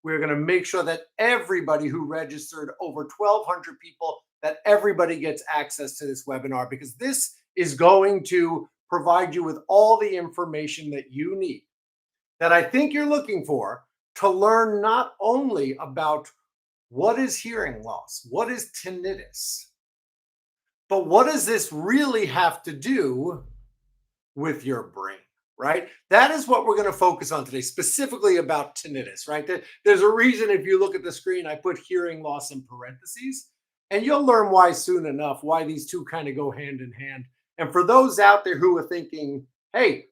We're going to make sure that everybody who registered, over 1,200 people, that everybody gets access to this webinar, because this is going to provide you with all the information that you need, that I think you're looking for, to learn not only about what is hearing loss, what is tinnitus, but what does this really have to do with your brain, right? That is what we're going to focus on today, specifically about tinnitus, right? There's a reason, if you look at the screen, I put hearing loss in parentheses, and you'll learn why soon enough, why these two kind of go hand in hand. And for those out there who are thinking, hey,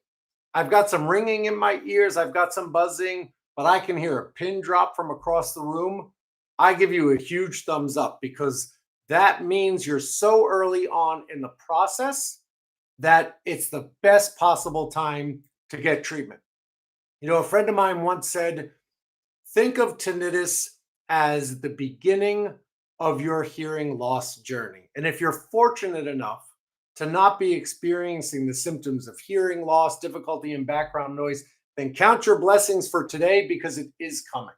I've got some ringing in my ears, I've got some buzzing, but I can hear a pin drop from across the room, I give you a huge thumbs up, because that means you're so early on in the process that it's the best possible time to get treatment. You know, a friend of mine once said, think of tinnitus as the beginning of your hearing loss journey. And if you're fortunate enough to not be experiencing the symptoms of hearing loss, difficulty in background noise, then count your blessings for today, because it is coming.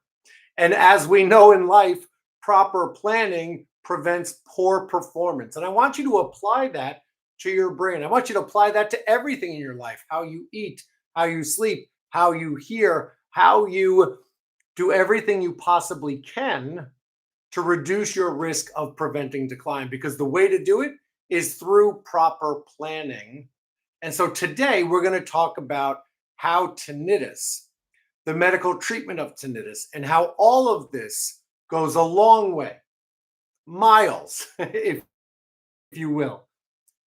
And as we know in life, proper planning prevents poor performance. And I want you to apply that to your brain. I want you to apply that to everything in your life: how you eat, how you sleep, how you hear, how you do everything you possibly can to reduce your risk of preventing decline, because the way to do it is through proper planning. And so today we're going to talk about how tinnitus, the medical treatment of tinnitus, and how all of this goes a long way, miles, if you will,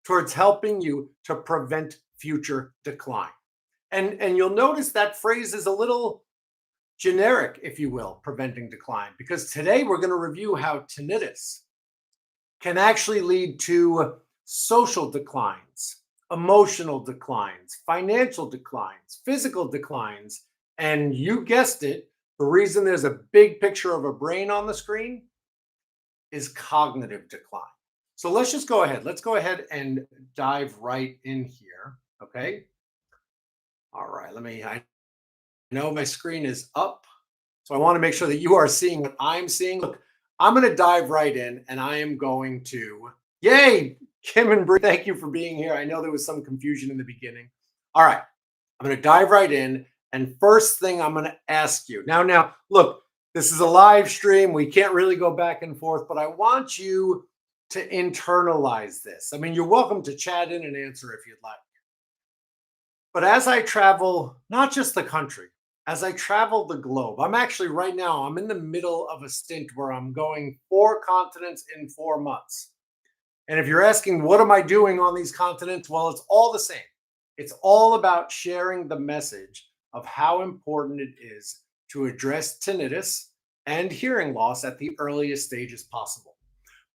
towards helping you to prevent future decline. And you'll notice that phrase is a little generic, if you will, preventing decline, because today we're going to review how tinnitus can actually lead to social declines, emotional declines, financial declines, physical declines, and you guessed it, the reason there's a big picture of a brain on the screen is cognitive decline. So let's just go ahead. Let's go ahead and dive right in here. Okay. All right. I know my screen is up, so I want to make sure that you are seeing what I'm seeing. Look, I'm going to dive right in, and I am going to, yay, Kim and Bree, thank you for being here. I know there was some confusion in the beginning. All right. I'm going to dive right in. And first thing I'm going to ask you now, look, this is a live stream. We can't really go back and forth, but I want you to internalize this. I mean, you're welcome to chat in and answer if you'd like. But as I travel, not just the country, as I travel the globe, I'm actually right now, I'm in the middle of a stint where I'm going 4 continents in 4 months. And if you're asking, what am I doing on these continents? Well, it's all the same. It's all about sharing the message of how important it is to address tinnitus and hearing loss at the earliest stages possible.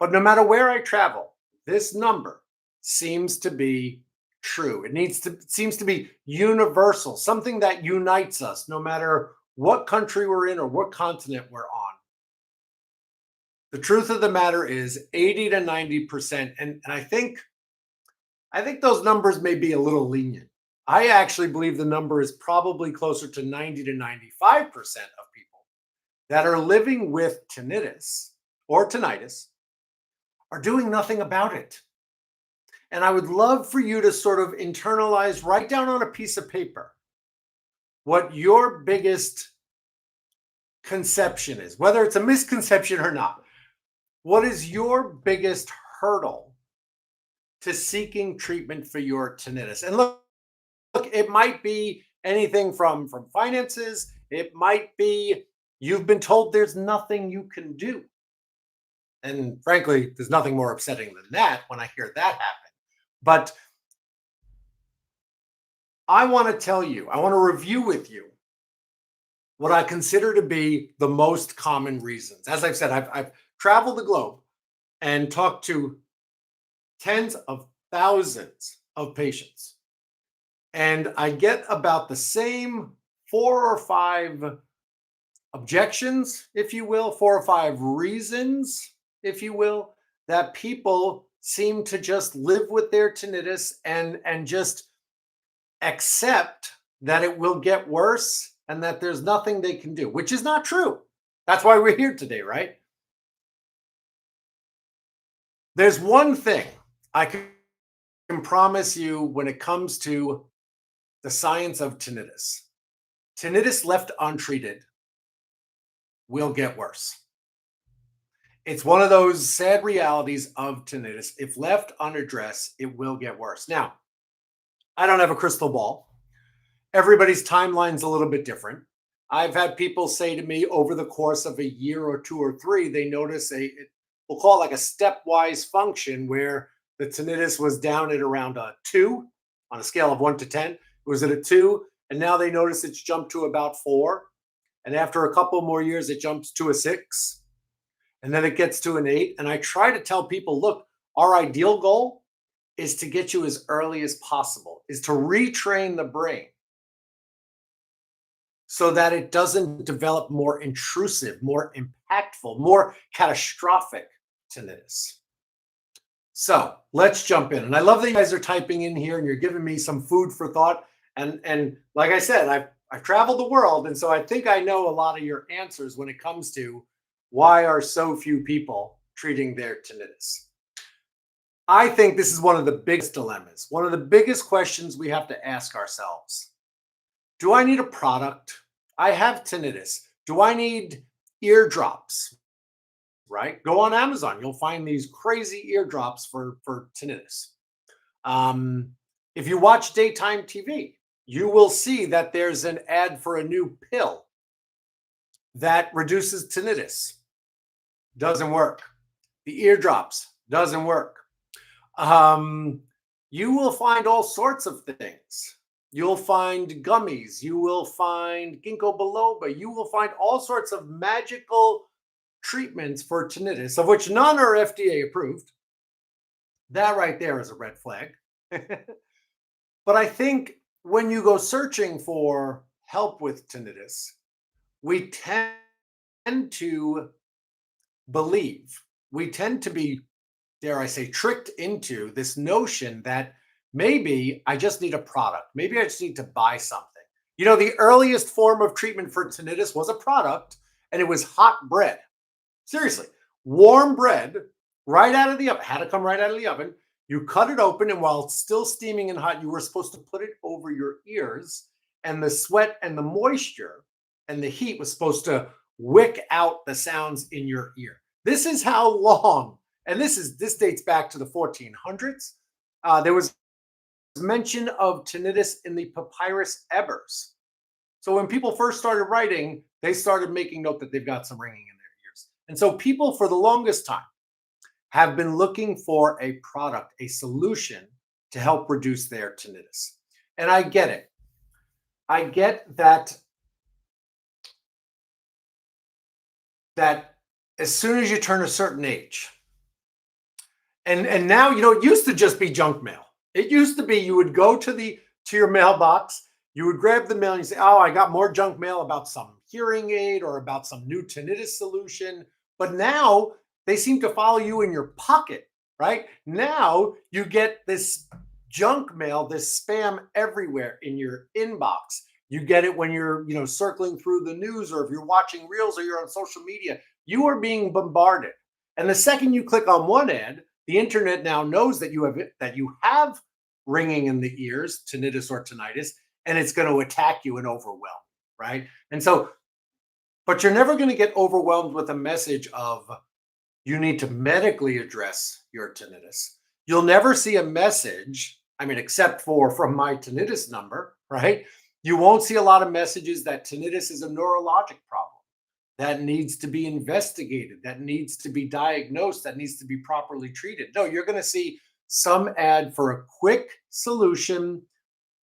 But no matter where I travel, this number seems to be true. It seems to be universal, something that unites us no matter what country we're in or what continent we're on. The truth of the matter is 80 to 90%, and I think those numbers may be a little lenient. I actually believe the number is probably closer to 90 to 95% of people that are living with tinnitus or tinnitus are doing nothing about it. And I would love for you to sort of internalize, write down on a piece of paper what your biggest conception is, whether it's a misconception or not. What is your biggest hurdle to seeking treatment for your tinnitus? And look, it might be anything from finances. It might be you've been told there's nothing you can do. And frankly, there's nothing more upsetting than that when I hear that happen. But I want to tell you, I want to review with you what I consider to be the most common reasons. As I've said, I've traveled the globe and talked to tens of thousands of patients. And I get about the same 4 or 5 objections, if you will, 4 or 5 reasons, if you will, that people seem to just live with their tinnitus and just accept that it will get worse and that there's nothing they can do, which is not true. That's why we're here today, right? There's one thing I can promise you when it comes to the science of tinnitus. Tinnitus left untreated will get worse. It's one of those sad realities of tinnitus. If left unaddressed, it will get worse. Now, I don't have a crystal ball. Everybody's timeline's a little bit different. I've had people say to me over the course of a year or two or three, they notice we'll call it like a stepwise function where the tinnitus was down at around a 2 on a scale of 1 to 10. It was at a 2, and now they notice it's jumped to about 4. And after a couple more years, it jumps to a 6. And then it gets to an 8. And I try to tell people, look, our ideal goal is to get you as early as possible, is to retrain the brain so that it doesn't develop more intrusive, more impactful, more catastrophic tinnitus. So let's jump in. And I love that you guys are typing in here and you're giving me some food for thought. And like I said, I've traveled the world, and so I think I know a lot of your answers when it comes to why are so few people treating their tinnitus. I think this is one of the biggest dilemmas, one of the biggest questions we have to ask ourselves. Do I need a product? I have tinnitus. Do I need eardrops? Right? Go on Amazon. You'll find these crazy eardrops for tinnitus. If you watch daytime TV, you will see that there's an ad for a new pill that reduces tinnitus. Doesn't work. The eardrops doesn't work. You will find all sorts of things. You'll find gummies. You will find ginkgo biloba. You will find all sorts of magical treatments for tinnitus, of which none are FDA approved. That right there is a red flag. But I think when you go searching for help with tinnitus, we tend to believe, we tend to be, dare I say, tricked into this notion that maybe I just need a product. Maybe I just need to buy something. You know, the earliest form of treatment for tinnitus was a product, and it was hot bread. Seriously, warm bread right out of the oven, had to come right out of the oven. You cut it open, and while it's still steaming and hot, you were supposed to put it over your ears, and the sweat and the moisture and the heat was supposed to wick out the sounds in your ear. This is how long, and this dates back to the 1400s. There was mention of tinnitus in the Papyrus Ebers. So when people first started writing, they started making note that they've got some ringing in their ears. And so people for the longest time have been looking for a product, a solution to help reduce their tinnitus. And I get it. I get that as soon as you turn a certain age, and now, you know, it used to just be junk mail. It used to be you would go to your mailbox, you would grab the mail and you say, oh, I got more junk mail about some hearing aid or about some new tinnitus solution. But now they seem to follow you in your pocket, right? Now you get this junk mail, this spam everywhere in your inbox. You get it when you're, you know, circling through the news, or if you're watching reels or you're on social media, you are being bombarded. And the second you click on one ad, the internet now knows that you have ringing in the ears, tinnitus or tinnitus, and it's going to attack you and overwhelm, right? And so, but you're never going to get overwhelmed with a message of you need to medically address your tinnitus. You'll never see a message, I mean, except for from my tinnitus number, right? You won't see a lot of messages that tinnitus is a neurologic problem that needs to be investigated, that needs to be diagnosed, that needs to be properly treated. No, you're going to see some ad for a quick solution,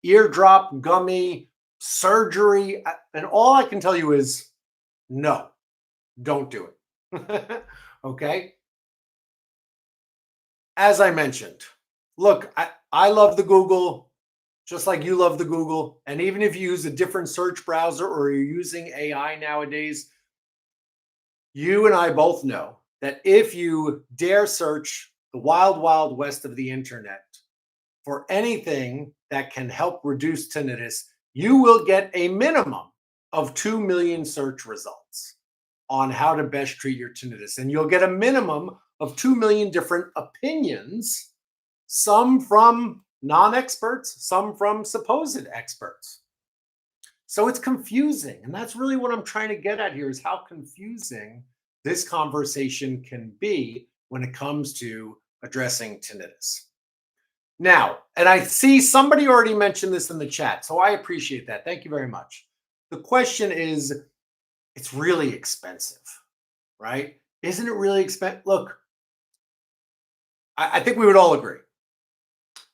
eardrop, gummy, surgery. And all I can tell you is no, don't do it. Okay. As I mentioned, look, I love the Google, just like you love the Google. And even if you use a different search browser or you're using AI nowadays, you and I both know that if you dare search the wild, wild west of the internet for anything that can help reduce tinnitus, you will get a minimum of 2 million search results on how to best treat your tinnitus. And you'll get a minimum of 2 million different opinions, some from non-experts, some from supposed experts. So it's confusing. And that's really what I'm trying to get at here, is how confusing this conversation can be when it comes to addressing tinnitus. Now, and I see somebody already mentioned this in the chat, so I appreciate that. Thank you very much. The question is, it's really expensive, right? Isn't it really expensive? Look, I think we would all agree.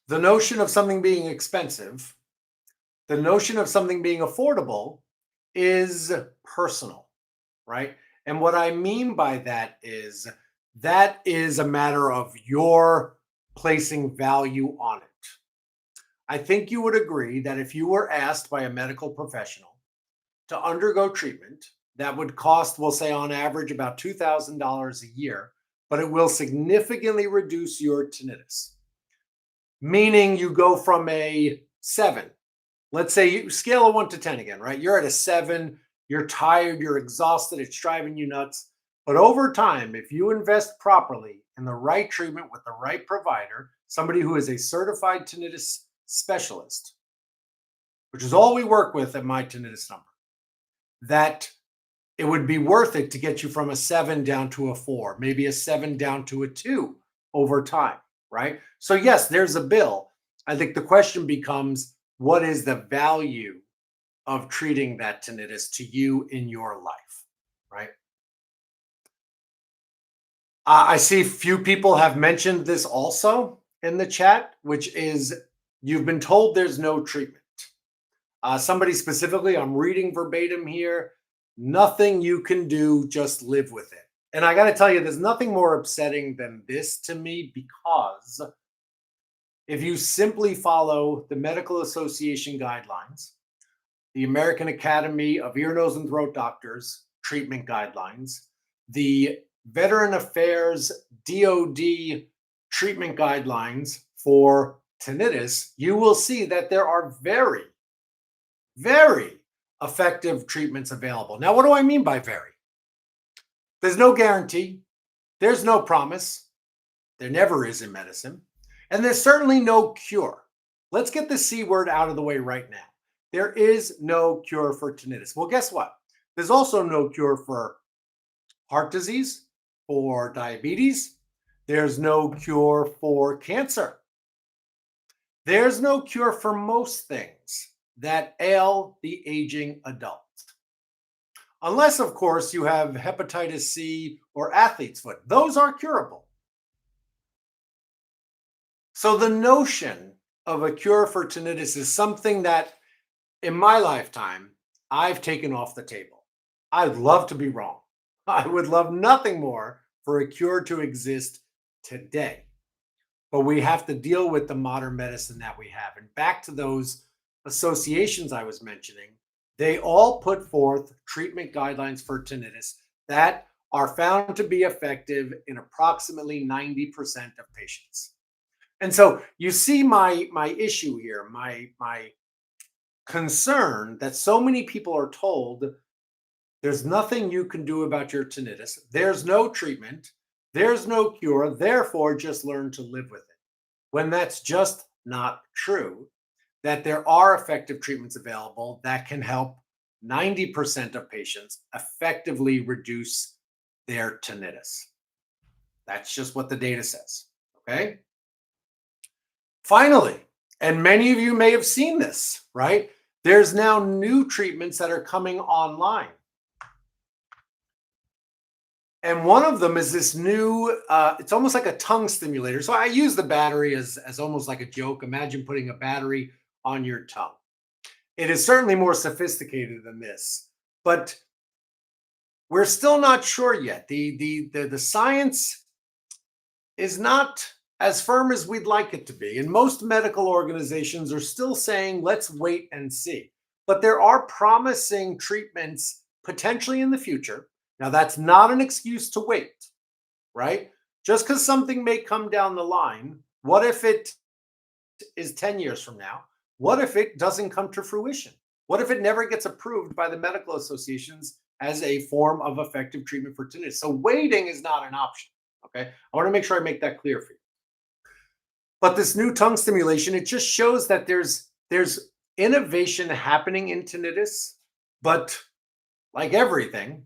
The notion of something being expensive, the notion of something being affordable is personal, right? And what I mean by that is a matter of your placing value on it. I think you would agree that if you were asked by a medical professional to undergo treatment that would cost, we'll say on average, about $2,000 a year, but it will significantly reduce your tinnitus. Meaning you go from a 7, let's say you scale of 1 to 10 again, right? You're at a 7, you're tired, you're exhausted, it's driving you nuts. But over time, if you invest properly in the right treatment with the right provider, somebody who is a certified tinnitus specialist, which is all we work with at My Tinnitus Number, that it would be worth it to get you from a 7 down to a 4, maybe a 7 down to a 2 over time, right? So yes, there's a bill. I think the question becomes, what is the value of treating that tinnitus to you in your life, right? I see few people have mentioned this also in the chat, which is you've been told there's no treatment. Somebody specifically, I'm reading verbatim here, nothing you can do, just live with it. And I got to tell you, there's nothing more upsetting than this to me, because if you simply follow the Medical Association guidelines, the American Academy of Ear, Nose, and Throat Doctors treatment guidelines, the Veteran Affairs DOD treatment guidelines for tinnitus, you will see that there are very, very effective treatments available. Now, what do I mean by very? There's no guarantee. There's no promise. There never is in medicine. And there's certainly no cure. Let's get the C word out of the way right now. There is no cure for tinnitus. Well, guess what? There's also no cure for heart disease, for diabetes. There's no cure for cancer. There's no cure for most things that ail the aging adult. Unless, of course, you have hepatitis C or athlete's foot. Those are curable. So the notion of a cure for tinnitus is something that, in my lifetime, I've taken off the table. I'd love to be wrong. I would love nothing more for a cure to exist today. But we have to deal with the modern medicine that we have. And back to those associations I was mentioning, they all put forth treatment guidelines for tinnitus that are found to be effective in approximately 90% of patients. And so you see my issue here, my concern that so many people are told there's nothing you can do about your tinnitus. There's no treatment. There's no cure. Therefore, just learn to live with it. When that's just not true, that there are effective treatments available that can help 90% of patients effectively reduce their tinnitus. That's just what the data says. Okay. Finally, and many of you may have seen this, right? There's now new treatments that are coming online. And one of them is this new, it's almost like a tongue stimulator. So I use the battery as almost like a joke. Imagine putting a battery on your tongue. It is certainly more sophisticated than this, but we're still not sure yet. The science is not as firm as we'd like it to be. And most medical organizations are still saying, let's wait and see. But there are promising treatments potentially in the future. Now, that's not an excuse to wait, right? Just because something may come down the line, what if it is 10 years from now? What if it doesn't come to fruition? What if it never gets approved by the medical associations as a form of effective treatment for tinnitus? So waiting is not an option. Okay. I want to make sure I make that clear for you. But this new tongue stimulation, it just shows that there's innovation happening in tinnitus, but like everything,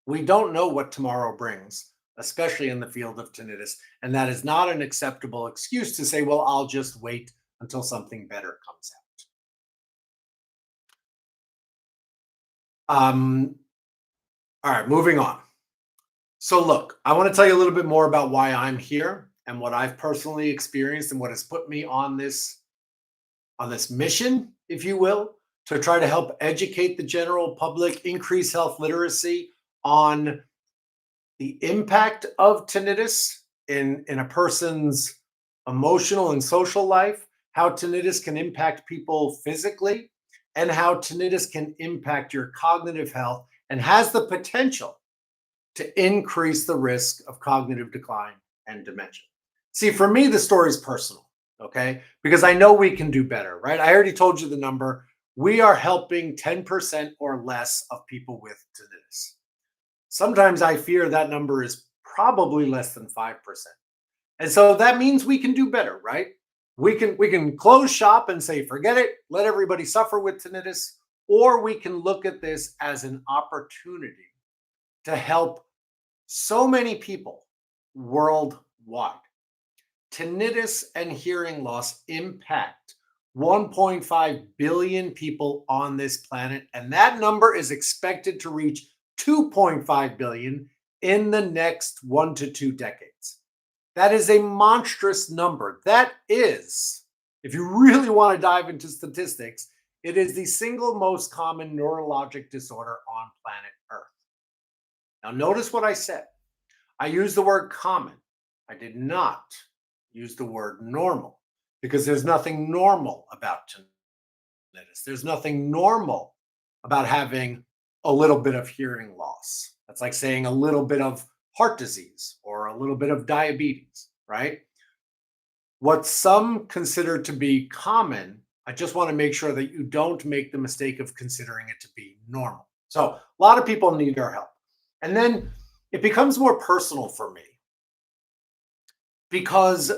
we don't know what tomorrow brings, especially in the field of tinnitus. And that is not an acceptable excuse to say, well, I'll just wait until something better comes out. All right, moving on. So, look, I want to tell you a little bit more about why I'm here and what I've personally experienced and what has put me on this mission, if you will, to try to help educate the general public, increase health literacy on the impact of tinnitus in a person's emotional and social life, how tinnitus can impact people physically, and how tinnitus can impact your cognitive health and has the potential to increase the risk of cognitive decline and dementia. See, for me, the story is personal, okay? Because I know we can do better, right? I already told you the number. We are helping 10% or less of people with tinnitus. Sometimes I fear that number is probably less than 5%. And so that means we can do better, right? We can close shop and say, forget it, let everybody suffer with tinnitus, or we can look at this as an opportunity to help so many people worldwide. Tinnitus and hearing loss impact 1.5 billion people on this planet, and that number is expected to reach 2.5 billion in the next 1 to 2 decades. That is a monstrous number. That is, if you really want to dive into statistics, it is the single most common neurologic disorder on planet Earth. Now, notice what I said. I used the word common. I did not use the word normal because there's nothing normal about tinnitus. There's nothing normal about having a little bit of hearing loss. That's like saying a little bit of heart disease or a little bit of diabetes, right? What some consider to be common, I just want to make sure that you don't make the mistake of considering it to be normal. So a lot of people need our help. And then it becomes more personal for me because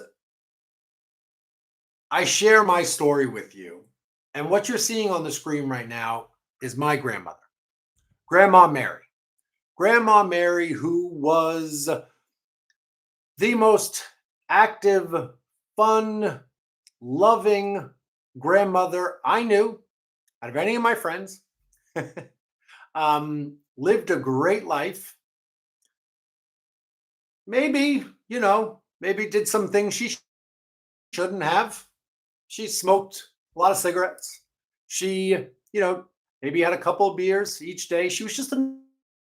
I share my story with you. And what you're seeing on the screen right now is my grandmother, Grandma Mary. Grandma Mary, who was the most active, fun, loving grandmother I knew out of any of my friends, lived a great life. Maybe, maybe did some things she shouldn't have. She smoked a lot of cigarettes. She, maybe had a couple of beers each day. She was just a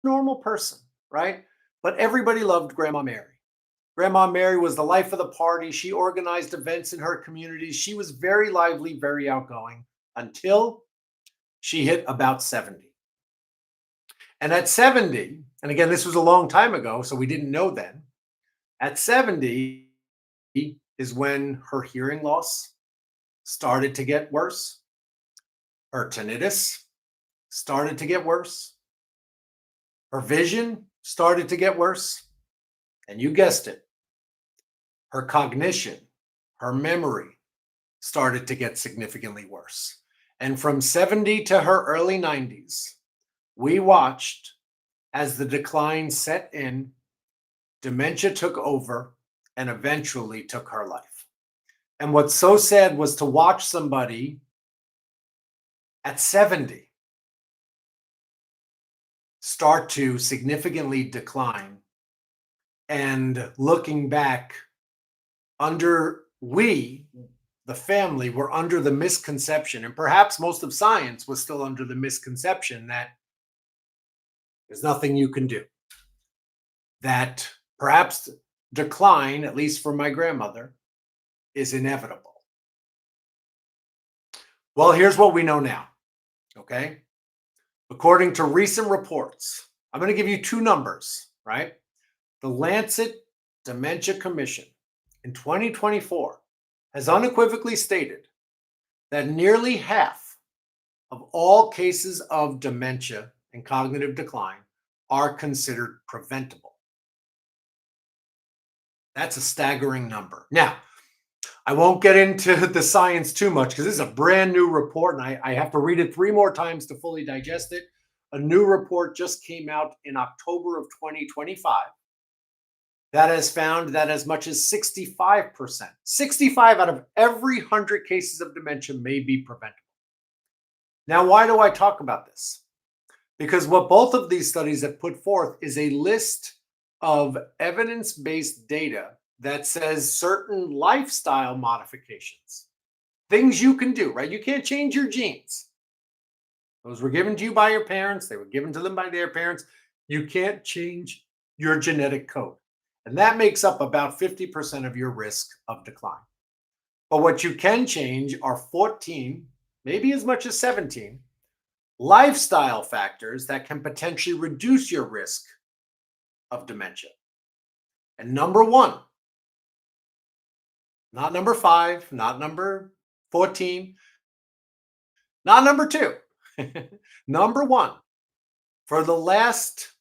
normal person, right? But everybody loved Grandma Mary. Grandma Mary was the life of the party. She organized events in her communities. She was very lively, very outgoing until she hit about 70. And at 70, and again, this was a long time ago, so we didn't know then. At 70 is when her hearing loss started to get worse. Her tinnitus started to get worse. Her vision started to get worse. And you guessed it, her cognition, her memory started to get significantly worse. And from 70 to her early 90s, we watched as the decline set in, dementia took over, and eventually took her life. And what's so sad was to watch somebody at 70 start to significantly decline. And looking back, the family, were under the misconception, and perhaps most of science was still under the misconception that there's nothing you can do. That perhaps decline, at least for my grandmother, is inevitable. Well, here's what we know now, okay? According to recent reports, I'm going to give you two numbers, right? The Lancet Dementia Commission in 2024 has unequivocally stated that nearly half of all cases of dementia and cognitive decline are considered preventable. That's a staggering number. Now, I won't get into the science too much because this is a brand new report and I have to read it 3 more times to fully digest it. A new report just came out in October of 2025 that has found that as much as 65%, 65 out of every 100 cases of dementia may be preventable. Now, why do I talk about this? Because what both of these studies have put forth is a list of evidence-based data that says certain lifestyle modifications, things you can do, right? You can't change your genes. Those were given to you by your parents. They were given to them by their parents. You can't change your genetic code. And that makes up about 50% of your risk of decline. But what you can change are 14, maybe as much as 17, lifestyle factors that can potentially reduce your risk of dementia. And number one, not number 5, not number 14, not number 2, number 1, for the last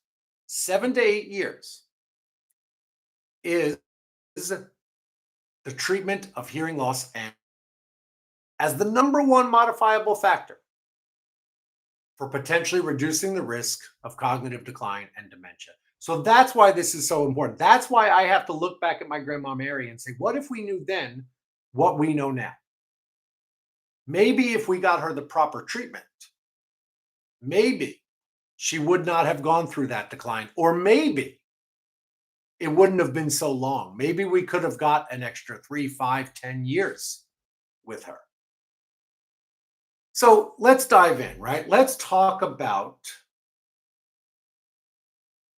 7 to 8 years is the treatment of hearing loss and as the number 1 modifiable factor for potentially reducing the risk of cognitive decline and dementia. So that's why this is so important. That's why I have to look back at my grandma Mary and say, what if we knew then what we know now? Maybe if we got her the proper treatment, maybe she would not have gone through that decline, or maybe it wouldn't have been so long. Maybe we could have got an extra 3, 5, 10 years with her. So let's dive in, right? Let's talk about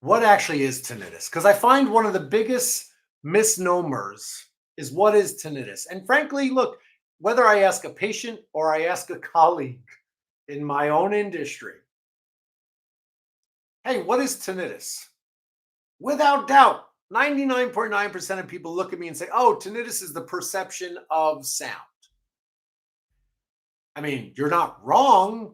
what actually is tinnitus, because I find one of the biggest misnomers is what is tinnitus. And frankly, look, whether I ask a patient or I ask a colleague in my own industry, hey, what is tinnitus? Without doubt, 99.9% of people look at me and say, oh, tinnitus is the perception of sound. I mean, you're not wrong,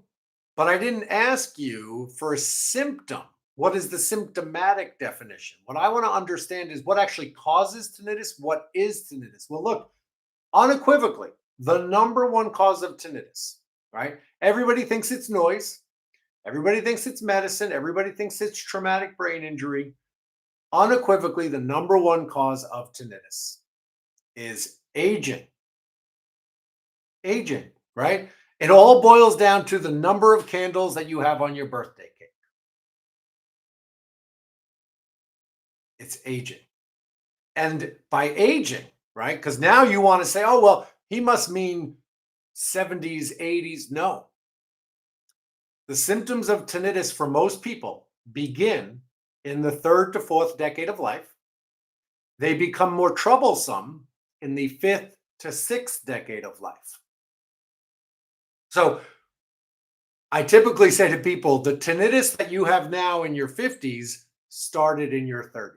but I didn't ask you for a symptom. What is the symptomatic definition? What I want to understand is what actually causes tinnitus. What is tinnitus? Well, look, unequivocally, the number 1 cause of tinnitus, right? Everybody thinks it's noise. Everybody thinks it's medicine. Everybody thinks it's traumatic brain injury. Unequivocally, the number 1 cause of tinnitus is aging. Aging, right? It all boils down to the number of candles that you have on your birthday cake. It's aging. And by aging, right? Because now you want to say, oh, well, he must mean 70s, 80s. No. The symptoms of tinnitus for most people begin in the 3rd to 4th decade of life. They become more troublesome in the 5th to 6th decade of life. So I typically say to people, the tinnitus that you have now in your 50s started in your 30s.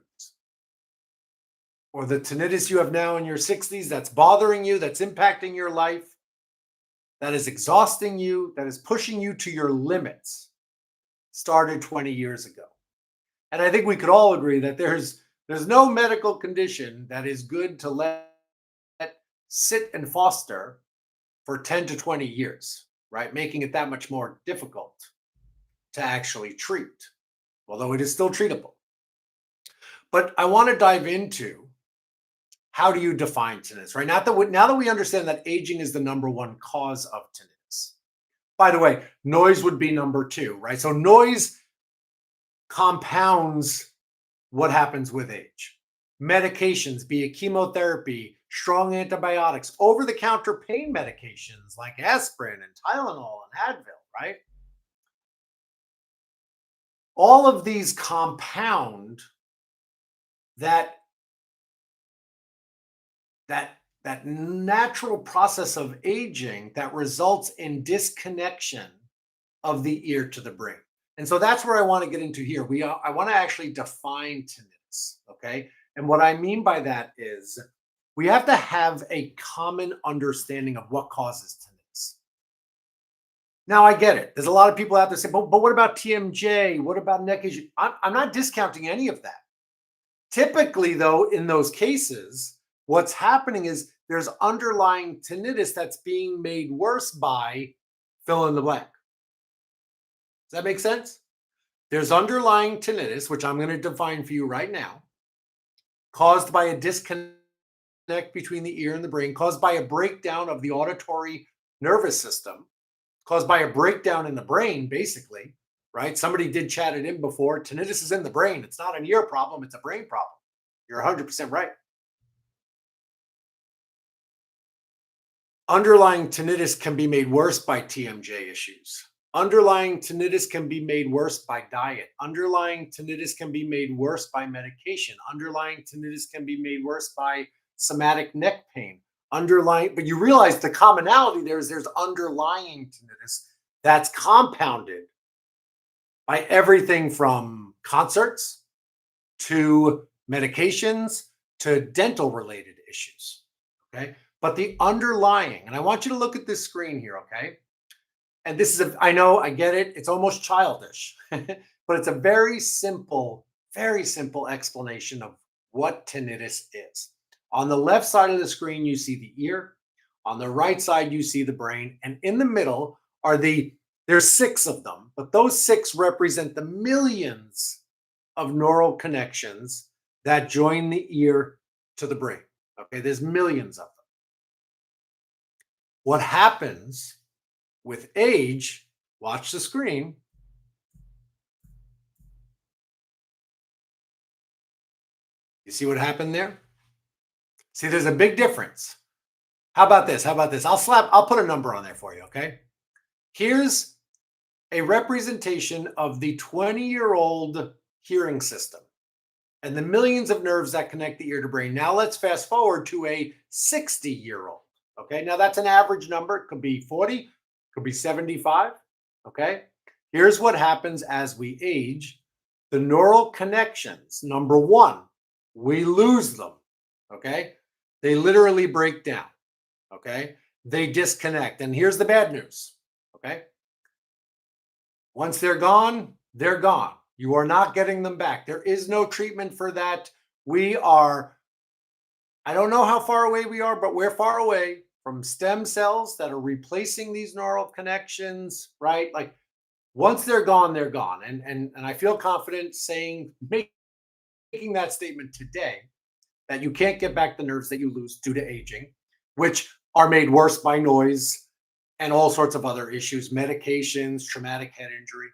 Or the tinnitus you have now in your 60s that's bothering you, that's impacting your life, that is exhausting you, that is pushing you to your limits, started 20 years ago. And I think we could all agree that there's no medical condition that is good to let sit and foster for 10 to 20 years, right? Making it that much more difficult to actually treat, although it is still treatable. But I want to dive into how do you define tinnitus, right? Now that we understand that aging is the number 1 cause of tinnitus. By the way, noise would be number 2, right? So noise compounds what happens with age. Medications, be it chemotherapy, strong antibiotics, over-the-counter pain medications like aspirin and Tylenol and Advil, right? All of these compound that natural process of aging that results in disconnection of the ear to the brain. And so that's where I want to get into here. I want to actually define tinnitus, okay? And what I mean by that is we have to have a common understanding of what causes tinnitus. Now I get it. There's a lot of people out there say, but what about TMJ? What about neck issue? I'm not discounting any of that. Typically, though, in those cases, what's happening is there's underlying tinnitus that's being made worse by fill in the blank. Does that make sense? There's underlying tinnitus, which I'm going to define for you right now, caused by a disconnect between the ear and the brain, caused by a breakdown of the auditory nervous system, caused by a breakdown in the brain, basically, right? Somebody did chat it in before. Tinnitus is in the brain. It's not an ear problem, it's a brain problem. You're 100% right. Underlying tinnitus can be made worse by TMJ issues. Underlying tinnitus can be made worse by diet. Underlying tinnitus can be made worse by medication. Underlying tinnitus can be made worse by somatic neck pain. But you realize the commonality there's underlying tinnitus that's compounded by everything from concerts to medications to dental related issues. Okay. But the underlying, and I want you to look at this screen here. Okay. And this is, I know, I get it. It's almost childish, but it's a very simple explanation of what tinnitus is. On the left side of the screen, you see the ear. On the right side, you see the brain. And in the middle are there's 6 of them, but those 6 represent the millions of neural connections that join the ear to the brain. Okay, there's millions of them. What happens with age, watch the screen. You see what happened there? See, there's a big difference. How about this? I'll put a number on there for you, okay? Here's a representation of the 20-year-old hearing system and the millions of nerves that connect the ear to brain. Now let's fast forward to a 60-year-old, okay? Now that's an average number. It could be 40, could be 75, okay? Here's what happens as we age. The neural connections, number 1, we lose them, okay? They literally break down, okay? They disconnect. And here's the bad news, okay? Once they're gone, they're gone. You are not getting them back. There is no treatment for that. I don't know how far away we are, but we're far away from stem cells that are replacing these neural connections, right? Like once they're gone, they're gone. And I feel confident making that statement today, that you can't get back the nerves that you lose due to aging, which are made worse by noise and all sorts of other issues, medications, traumatic head injury.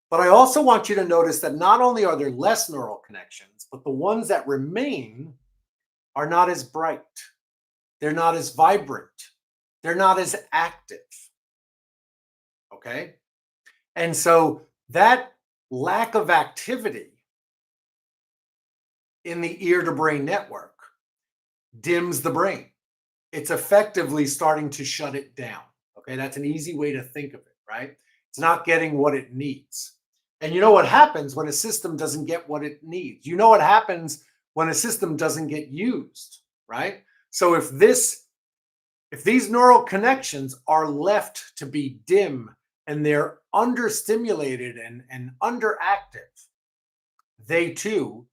But I also want you to notice that not only are there less neural connections, but the ones that remain are not as bright. They're not as vibrant. They're not as active. Okay? And so that lack of activity in the ear to brain network dims the brain. It's effectively starting to shut it down. Okay, that's an easy way to think of it, right? It's not getting what it needs. And you know what happens when a system doesn't get what it needs? You know what happens when a system doesn't get used, right? So if these neural connections are left to be dim and they're understimulated and underactive, they too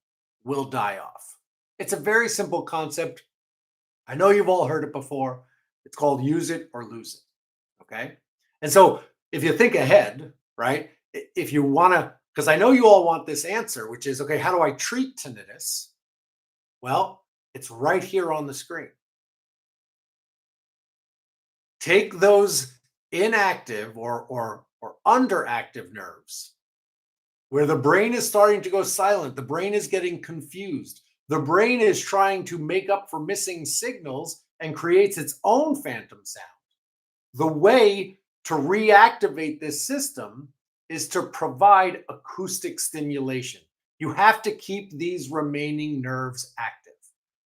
will die off. It's a very simple concept. I know you've all heard it before. It's called use it or lose it. Okay. And so if you think ahead, right, if you want to, because I know you all want this answer, which is, okay, how do I treat tinnitus? Well, it's right here on the screen. Take those inactive or underactive nerves where the brain is starting to go silent, the brain is getting confused, the brain is trying to make up for missing signals and creates its own phantom sound. The way to reactivate this system is to provide acoustic stimulation. You have to keep these remaining nerves active.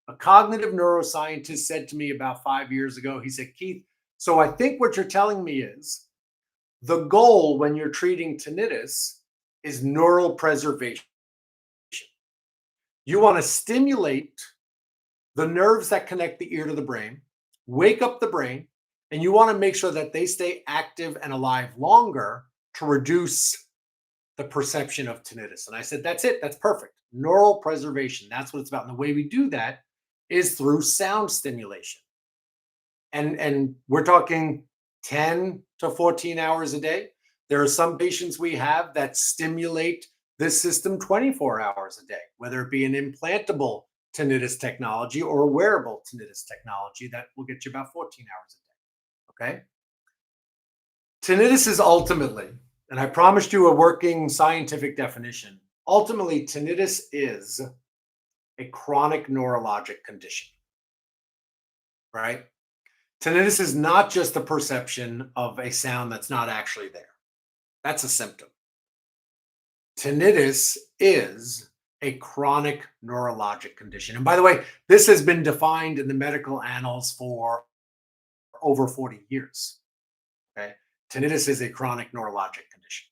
A cognitive neuroscientist said to me about 5 years ago, he said, Keith, so I think what you're telling me is the goal when you're treating tinnitus is neural preservation. You want to stimulate the nerves that connect the ear to the brain, wake up the brain, And you want to make sure that they stay active and alive longer to reduce the perception of tinnitus. And I said, that's it. That's perfect. Neural preservation. That's what it's about. And the way we do that is through sound stimulation. And we're talking 10 to 14 hours a day. There are some patients we have that stimulate this system 24 hours a day, whether it be an implantable tinnitus technology or a wearable tinnitus technology that will get you about 14 hours a day. Okay. Tinnitus is ultimately, and I promised you a working scientific definition, ultimately, tinnitus is a chronic neurologic condition, right? Tinnitus is not just the perception of a sound that's not actually there. That's a symptom. Tinnitus is a chronic neurologic condition. And by the way, this has been defined in the medical annals for over 40 years. Okay. Tinnitus is a chronic neurologic condition.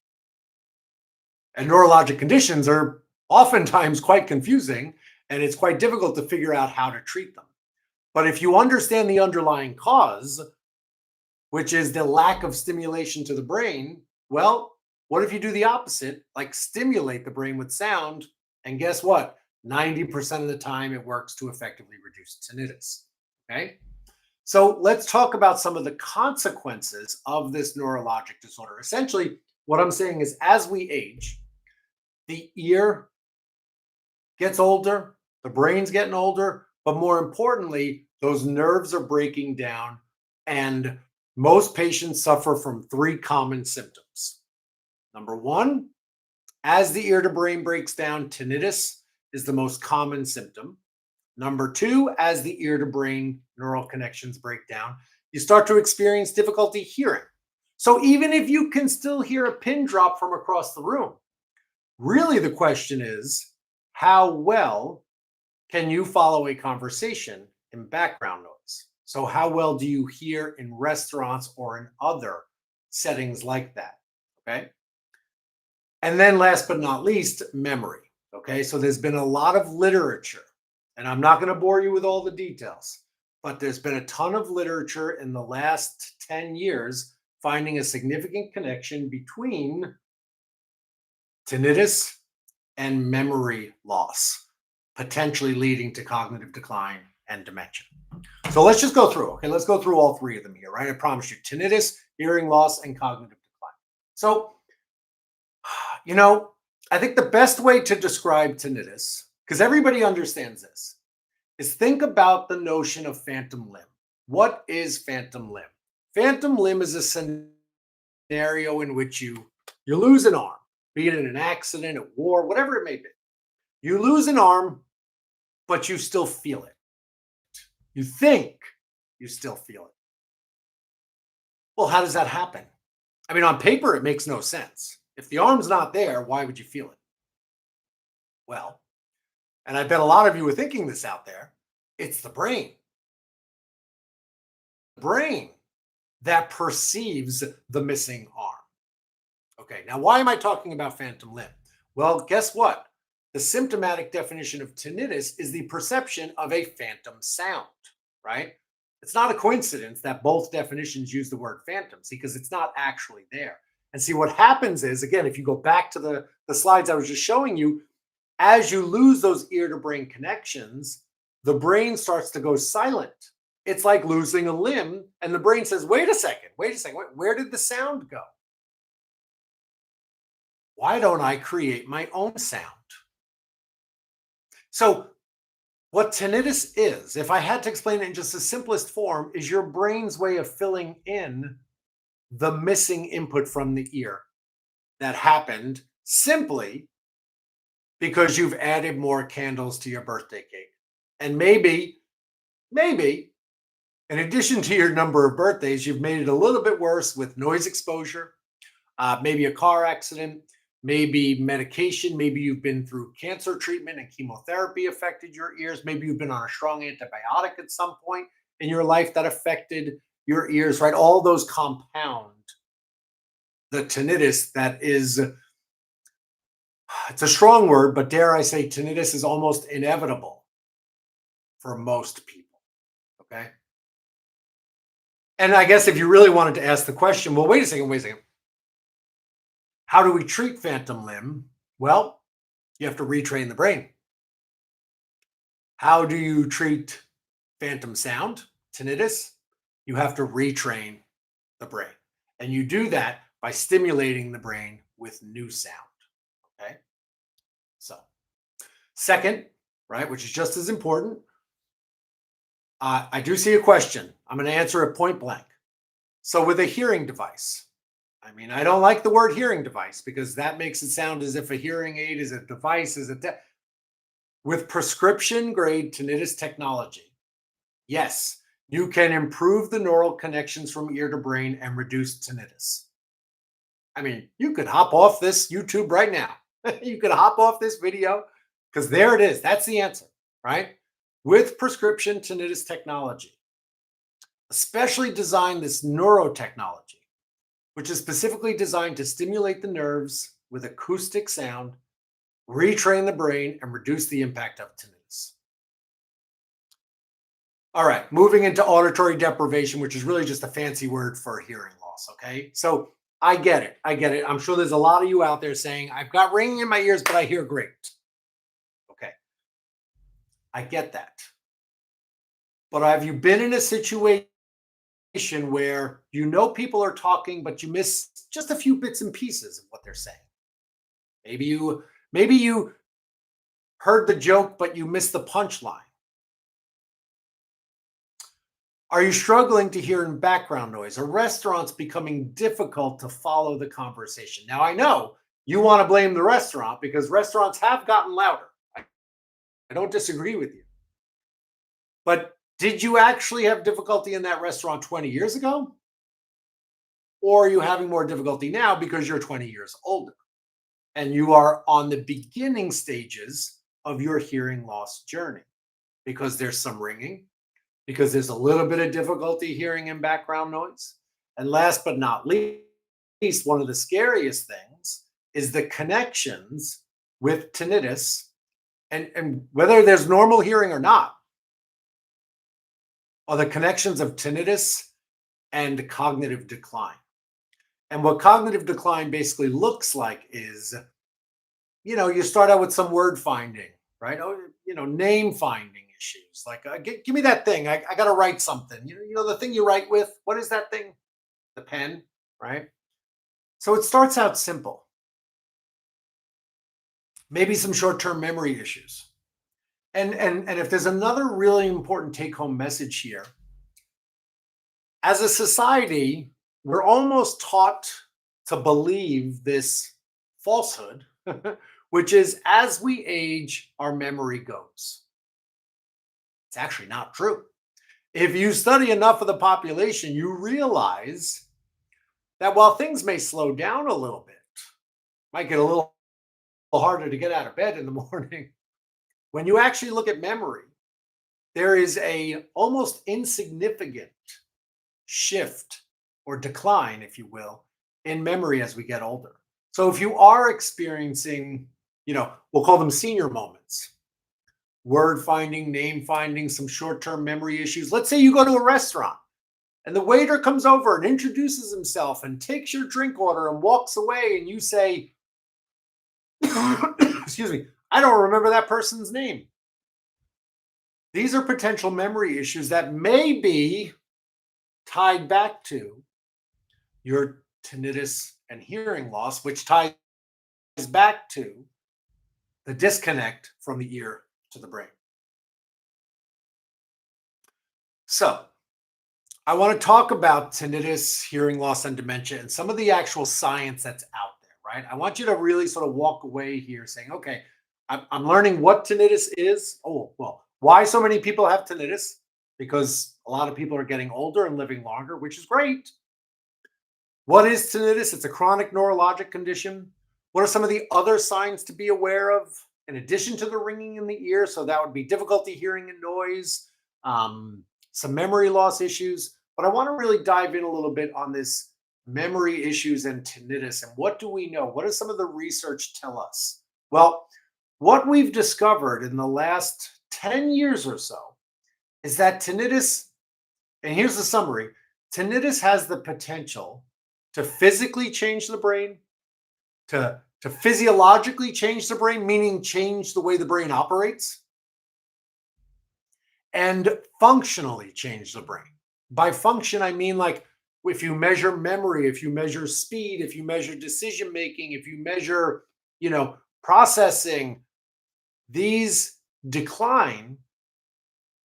And neurologic conditions are oftentimes quite confusing, and it's quite difficult to figure out how to treat them. But if you understand the underlying cause, which is the lack of stimulation to the brain, well, what if you do the opposite, like stimulate the brain with sound? And guess what? 90% of the time it works to effectively reduce tinnitus. Okay. So let's talk about some of the consequences of this neurologic disorder. Essentially, what I'm saying is as we age, the ear gets older, the brain's getting older, but more importantly, those nerves are breaking down, and most patients suffer from three common symptoms. Number one, as the ear to brain breaks down, tinnitus is the most common symptom. Number two, as the ear to brain neural connections break down, you start to experience difficulty hearing. So even if you can still hear a pin drop from across the room, really the question is, how well can you follow a conversation in background noise? So how well do you hear in restaurants or in other settings like that? Okay. And then last but not least, memory. Okay. So there's been a lot of literature, and I'm not going to bore you with all the details, but there's been a ton of literature in the last 10 years finding a significant connection between tinnitus and memory loss, potentially leading to cognitive decline and dementia. So let's just go through. Okay, let's go through all three of them here, right? I promise you: tinnitus, hearing loss, and cognitive decline. So, I think the best way to describe tinnitus, because everybody understands this, is think about the notion of phantom limb. What is phantom limb? Phantom limb is a scenario in which you lose an arm, be it in an accident, at war, whatever it may be. You lose an arm, but you still feel it. You think you still feel it. Well, how does that happen? I mean, on paper, it makes no sense. If the arm's not there, why would you feel it? Well, and I bet a lot of you are thinking this out there, it's the brain. The brain that perceives the missing arm. Okay, now why am I talking about phantom limb? Well, guess what? The symptomatic definition of tinnitus is the perception of a phantom sound, right? It's not a coincidence that both definitions use the word phantoms, because it's not actually there. And see, what happens is, again, if you go back to the slides I was just showing you, as you lose those ear to brain connections, the brain starts to go silent. It's like losing a limb, and the brain says, wait a second, where did the sound go? Why don't I create my own sound? So what tinnitus is, if I had to explain it in just the simplest form, is your brain's way of filling in the missing input from the ear that happened simply because you've added more candles to your birthday cake. And maybe, in addition to your number of birthdays, you've made it a little bit worse with noise exposure, maybe a car accident, maybe medication, maybe you've been through cancer treatment and chemotherapy affected your ears, maybe you've been on a strong antibiotic at some point in your life that affected your ears, right? All those compound the tinnitus that is, it's a strong word, but dare I say, tinnitus is almost inevitable for most people, okay? And I guess if you really wanted to ask the question, well, wait a second. How do we treat phantom limb? Well, you have to retrain the brain. How do you treat phantom sound, tinnitus? You have to retrain the brain. And you do that by stimulating the brain with new sound. Okay. So, second, right, which is just as important, I do see a question. I'm going to answer it point blank. So, with a hearing device, I mean, I don't like the word hearing device because that makes it sound as if a hearing aid is a device, with prescription grade tinnitus technology. Yes, you can improve the neural connections from ear to brain and reduce tinnitus. I mean, you could hop off this YouTube right now. You could hop off this video because there it is. That's the answer, right? With prescription tinnitus technology, especially designed this neurotechnology, which is specifically designed to stimulate the nerves with acoustic sound, retrain the brain, and reduce the impact of tinnitus. All right, moving into auditory deprivation, which is really just a fancy word for hearing loss. Okay, so I get it. I get it. I'm sure there's a lot of you out there saying, I've got ringing in my ears, but I hear great. Okay, I get that. But have you been in a situation where you know people are talking, but you miss just a few bits and pieces of what they're saying? Maybe you heard the joke, but you missed the punchline. Are you struggling to hear in background noise? Are restaurants becoming difficult to follow the conversation? Now, I know you want to blame the restaurant because restaurants have gotten louder. I don't disagree with you. But did you actually have difficulty in that restaurant 20 years ago? Or are you having more difficulty now because you're 20 years older and you are on the beginning stages of your hearing loss journey because there's some ringing, because there's a little bit of difficulty hearing in background noise. And last but not least, one of the scariest things is the connections with tinnitus and whether there's normal hearing or not, are the connections of tinnitus and cognitive decline. And what cognitive decline basically looks like is, you start out with some word finding, right? Oh, name finding issues. Like, give me that thing. I got to write something. The thing you write with. What is that thing? The pen, right? So it starts out simple. Maybe some short-term memory issues. And if there's another really important take-home message here, as a society, we're almost taught to believe this falsehood, which is as we age, our memory goes. It's actually not true. If you study enough of the population, you realize that while things may slow down a little bit, might get a little harder to get out of bed in the morning, when you actually look at memory, there is a almost insignificant shift or decline, if you will, in memory as we get older. So if you are experiencing, we'll call them senior moments, word finding, name finding, some short-term memory issues. Let's say you go to a restaurant and the waiter comes over and introduces himself and takes your drink order and walks away and you say, excuse me, I don't remember that person's name. These are potential memory issues that may be tied back to your tinnitus and hearing loss, which ties back to the disconnect from the ear to the brain. So, I want to talk about tinnitus, hearing loss, and dementia and some of the actual science that's out there, right? I want you to really sort of walk away here saying, okay, I'm learning what tinnitus is. Oh, well, why so many people have tinnitus? Because a lot of people are getting older and living longer, which is great. What is tinnitus? It's a chronic neurologic condition. What are some of the other signs to be aware of in addition to the ringing in the ear? So that would be difficulty hearing and noise, some memory loss issues. But I want to really dive in a little bit on this memory issues and tinnitus. And what do we know? What does some of the research tell us? Well, what we've discovered in the last 10 years or so is that tinnitus, and here's the summary, tinnitus has the potential to physically change the brain, to physiologically change the brain, meaning change the way the brain operates, and functionally change the brain. By function, I mean like if you measure memory, if you measure speed, if you measure decision making, if you measure, processing, these decline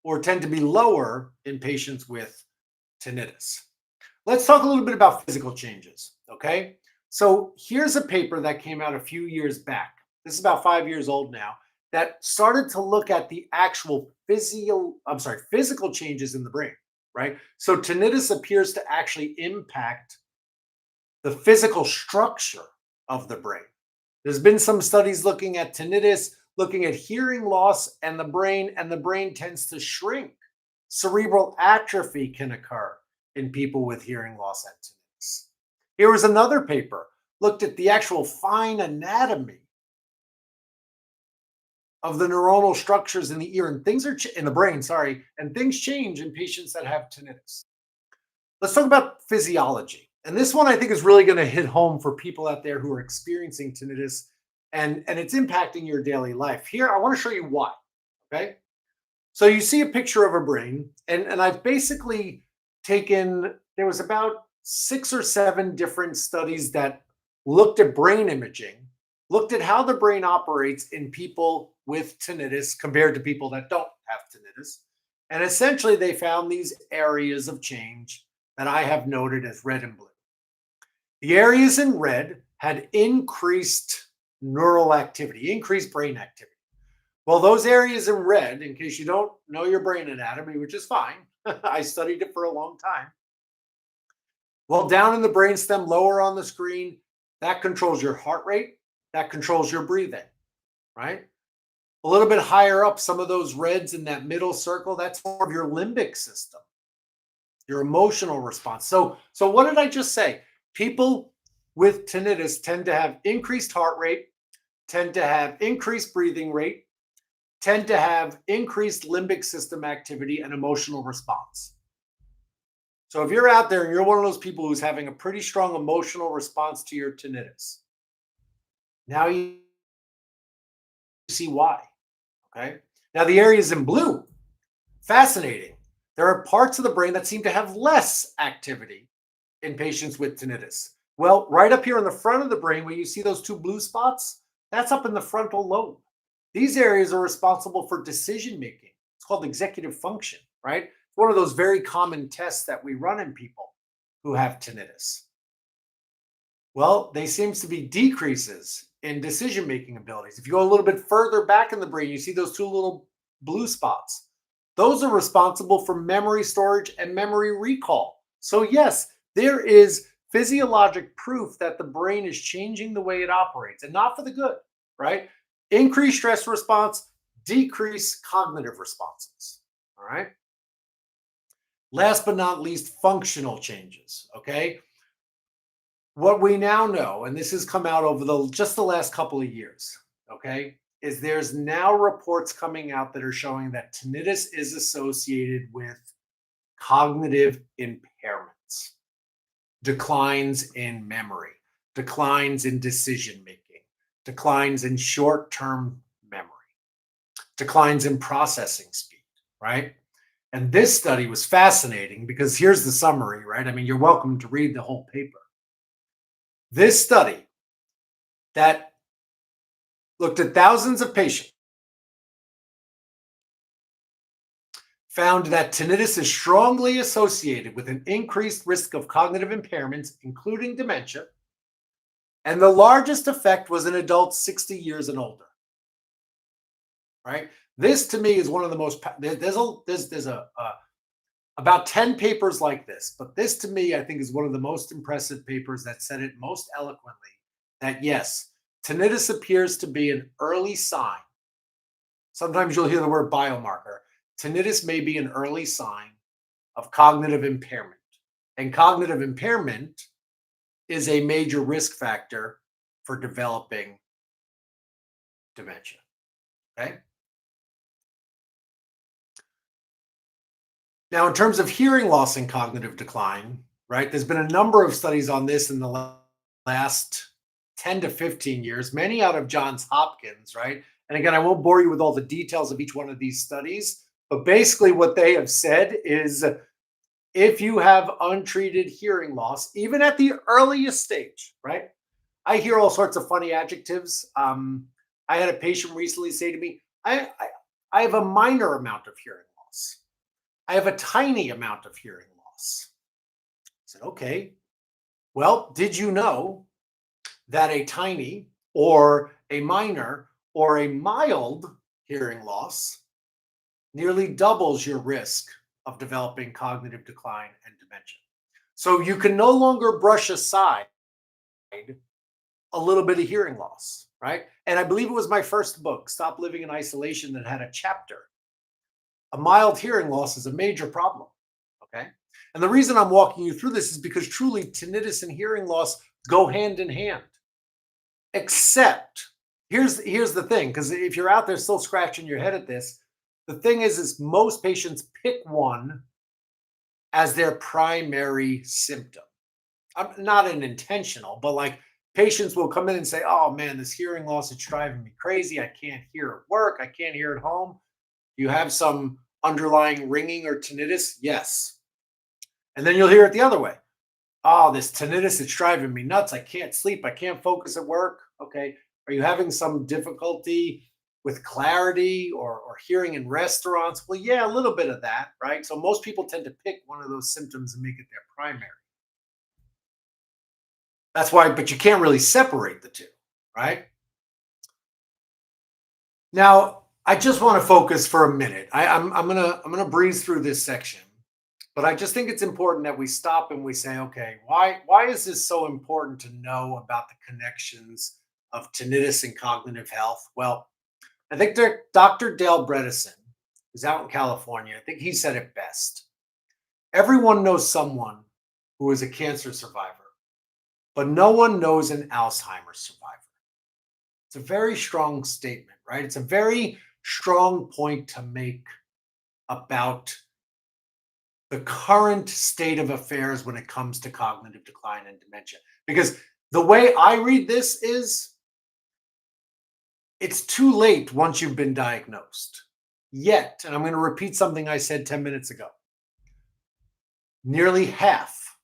or tend to be lower in patients with tinnitus. Let's talk a little bit about physical changes, okay? So here's a paper that came out a few years back. This is about 5 years old now, that started to look at the actual physical changes in the brain, right? So tinnitus appears to actually impact the physical structure of the brain. There's been some studies looking at tinnitus, looking at hearing loss and the brain tends to shrink. Cerebral atrophy can occur in people with hearing loss and tinnitus. Here was another paper, looked at the actual fine anatomy of the neuronal structures in the ear and things are in the brain, sorry, and things change in patients that have tinnitus. Let's talk about physiology. And this one I think is really going to hit home for people out there who are experiencing tinnitus and it's impacting your daily life. Here, I want to show you why. Okay. So you see a picture of a brain, and I've basically there was about 6 or 7 different studies that looked at brain imaging, looked at how the brain operates in people with tinnitus compared to people that don't have tinnitus. And essentially, they found these areas of change that I have noted as red and blue. The areas in red had increased neural activity, increased brain activity. Well, those areas in red, in case you don't know your brain anatomy, which is fine, I studied it for a long time. Well, down in the brainstem, lower on the screen, that controls your heart rate, that controls your breathing, right? A little bit higher up, some of those reds in that middle circle, that's more of your limbic system, your emotional response. So what did I just say? People with tinnitus tend to have increased heart rate, tend to have increased breathing rate, tend to have increased limbic system activity and emotional response. So if you're out there and you're one of those people who's having a pretty strong emotional response to your tinnitus, now you see why. Okay. Now the areas in blue, fascinating. There are parts of the brain that seem to have less activity in patients with tinnitus. Well, right up here in the front of the brain, where you see those 2 blue spots, that's up in the frontal lobe. These areas are responsible for decision making. It's called executive function, right? It's one of those very common tests that we run in people who have tinnitus. Well, they seems to be decreases in decision making abilities. If you go a little bit further back in the brain, you see those 2 little blue spots. Those are responsible for memory storage and memory recall. So yes, there is physiologic proof that the brain is changing the way it operates, and not for the good, right? Increased stress response, decreased cognitive responses. All right. Last but not least, functional changes. Okay. What we now know, and this has come out over just the last couple of years, okay, is there's now reports coming out that are showing that tinnitus is associated with cognitive impairments, declines in memory, declines in decision making, declines in short-term memory, declines in processing speed, right? And this study was fascinating because here's the summary, right? I mean, you're welcome to read the whole paper. This study that looked at thousands of patients found that tinnitus is strongly associated with an increased risk of cognitive impairments, including dementia, and the largest effect was in adults 60 years and older. Right? This to me is one of the most. There's about 10 papers like this, but this to me I think is one of the most impressive papers that said it most eloquently. That yes, tinnitus appears to be an early sign. Sometimes you'll hear the word biomarker. Tinnitus may be an early sign of cognitive impairment. And cognitive impairment is a major risk factor for developing dementia. Okay. Now, in terms of hearing loss and cognitive decline, right, there's been a number of studies on this in the last 10 to 15 years, many out of Johns Hopkins, right? And again, I won't bore you with all the details of each one of these studies, but basically what they have said is if you have untreated hearing loss, even at the earliest stage, right? I hear all sorts of funny adjectives. I had a patient recently say to me, I have a minor amount of hearing loss. I have a tiny amount of hearing loss. I said, okay, well, did you know that a tiny or a minor or a mild hearing loss nearly doubles your risk of developing cognitive decline and dementia? So you can no longer brush aside a little bit of hearing loss, right? And I believe it was my first book, Stop Living in Isolation, that had a chapter. A mild hearing loss is a major problem, okay? And the reason I'm walking you through this is because truly tinnitus and hearing loss go hand in hand. Except, here's the thing, because if you're out there still scratching your head at this, the thing is most patients pick one as their primary symptom. I'm not an intentional, but like patients will come in and say, oh man, this hearing loss is driving me crazy. I can't hear at work. I can't hear at home. You have some underlying ringing or tinnitus? Yes. And then you'll hear it the other way. Oh, this tinnitus is driving me nuts. I can't sleep. I can't focus at work. Okay. Are you having some difficulty with clarity or hearing in restaurants? Well, yeah, a little bit of that, right? So most people tend to pick one of those symptoms and make it their primary. That's why, but you can't really separate the two, right? Now, I just want to focus for a minute. I'm gonna breeze through this section, but I just think it's important that we stop and we say, okay, why is this so important to know about the connections of tinnitus and cognitive health? Well, I think Dr. Dale Bredesen, who's out in California, I think he said it best. Everyone knows someone who is a cancer survivor, but no one knows an Alzheimer's survivor. It's a very strong statement, right? It's a very strong point to make about the current state of affairs when it comes to cognitive decline and dementia. Because the way I read this is it's too late once you've been diagnosed. Yet, and I'm going to repeat something I said 10 minutes ago, nearly half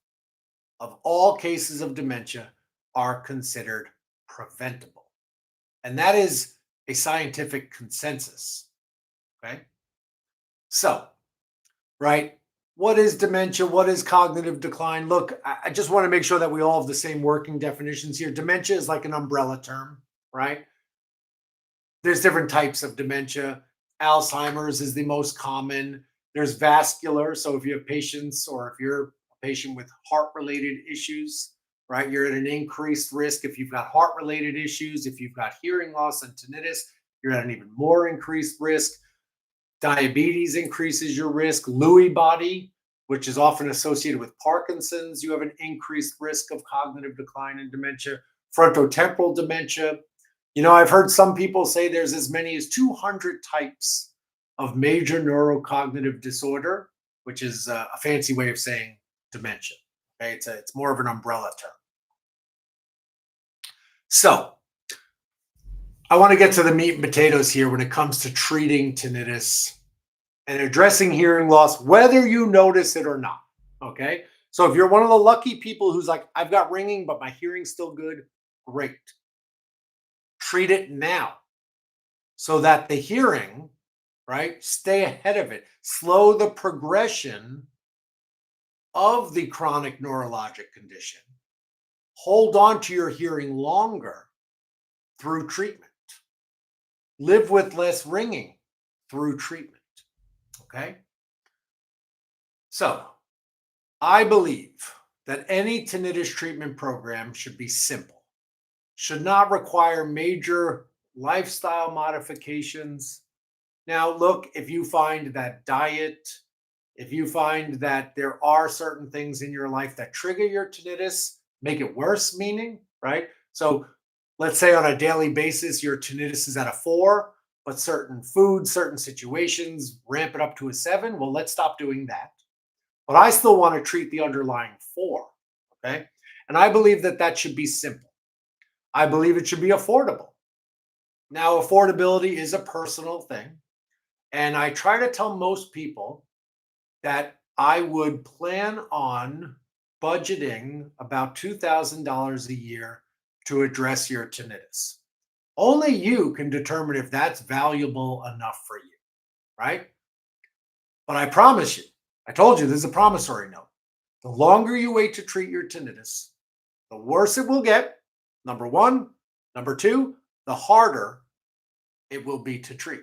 of all cases of dementia are considered preventable. And that is a scientific consensus. Okay. So, right, what is dementia? What is cognitive decline? Look, I just want to make sure that we all have the same working definitions here. Dementia is like an umbrella term, right? There's different types of dementia. Alzheimer's is the most common. There's vascular. So if you have patients or if you're a patient with heart related issues, right, you're at an increased risk. If you've got heart related issues, if you've got hearing loss and tinnitus, you're at an even more increased risk. Diabetes increases your risk. Lewy body, which is often associated with Parkinson's, you have an increased risk of cognitive decline and dementia. Frontotemporal dementia. You know, I've heard some people say there's as many as 200 types of major neurocognitive disorder, which is a fancy way of saying dementia. Okay, it's more of an umbrella term. So I want to get to the meat and potatoes here when it comes to treating tinnitus and addressing hearing loss, whether you notice it or not. Okay. So if you're one of the lucky people who's like, I've got ringing, but my hearing's still good, great. Treat it now so that the hearing, right, stay ahead of it, slow the progression of the chronic neurologic condition, hold on to your hearing longer through treatment, live with less ringing through treatment. Okay. So I believe that any tinnitus treatment program should be simple, should not require major lifestyle modifications. Now, look, if you find that diet, if you find that there are certain things in your life that trigger your tinnitus, make it worse, meaning, right? So let's say on a daily basis, your tinnitus is at a 4, but certain foods, certain situations ramp it up to a 7. Well, let's stop doing that. But I still want to treat the underlying 4. Okay. And I believe that that should be simple. I believe it should be affordable. Now, affordability is a personal thing. And I try to tell most people that I would plan on budgeting about $2,000 a year to address your tinnitus. Only you can determine if that's valuable enough for you, right? But I promise you, I told you this is a promissory note. The longer you wait to treat your tinnitus, the worse it will get. Number one. Number two, the harder it will be to treat.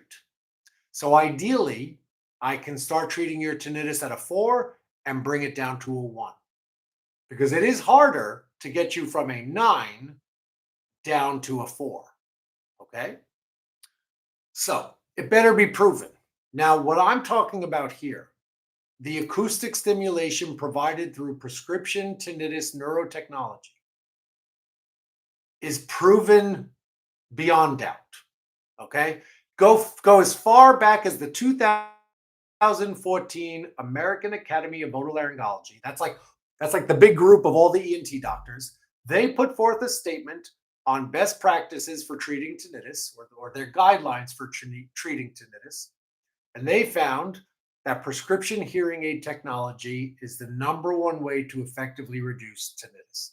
So ideally, I can start treating your tinnitus at a 4 and bring it down to a 1, because it is harder to get you from a 9 down to a 4. Okay. So it better be proven. Now, what I'm talking about here, the acoustic stimulation provided through prescription tinnitus neurotechnology, is proven beyond doubt. Okay. Go as far back as the 2014 American Academy of Otolaryngology. That's like the big group of all the ENT doctors. They put forth a statement on best practices for treating tinnitus, or their guidelines for treating tinnitus. And they found that prescription hearing aid technology is the number one way to effectively reduce tinnitus.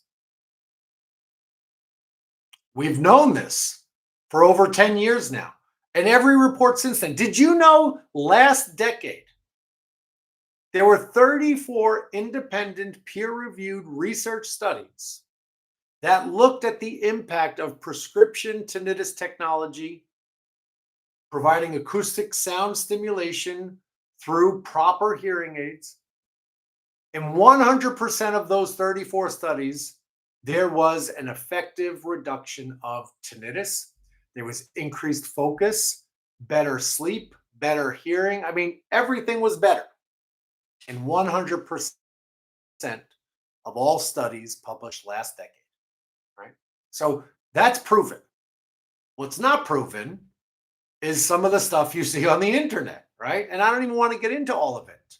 We've known this for over 10 years now, and every report since then. Did you know last decade there were 34 independent peer-reviewed research studies that looked at the impact of prescription tinnitus technology providing acoustic sound stimulation through proper hearing aids? In 100% of those 34 studies, there was an effective reduction of tinnitus. There was increased focus, better sleep, better hearing. I mean, everything was better in 100% of all studies published last decade, right? So that's proven. What's not proven is some of the stuff you see on the internet, right? And I don't even want to get into all of it.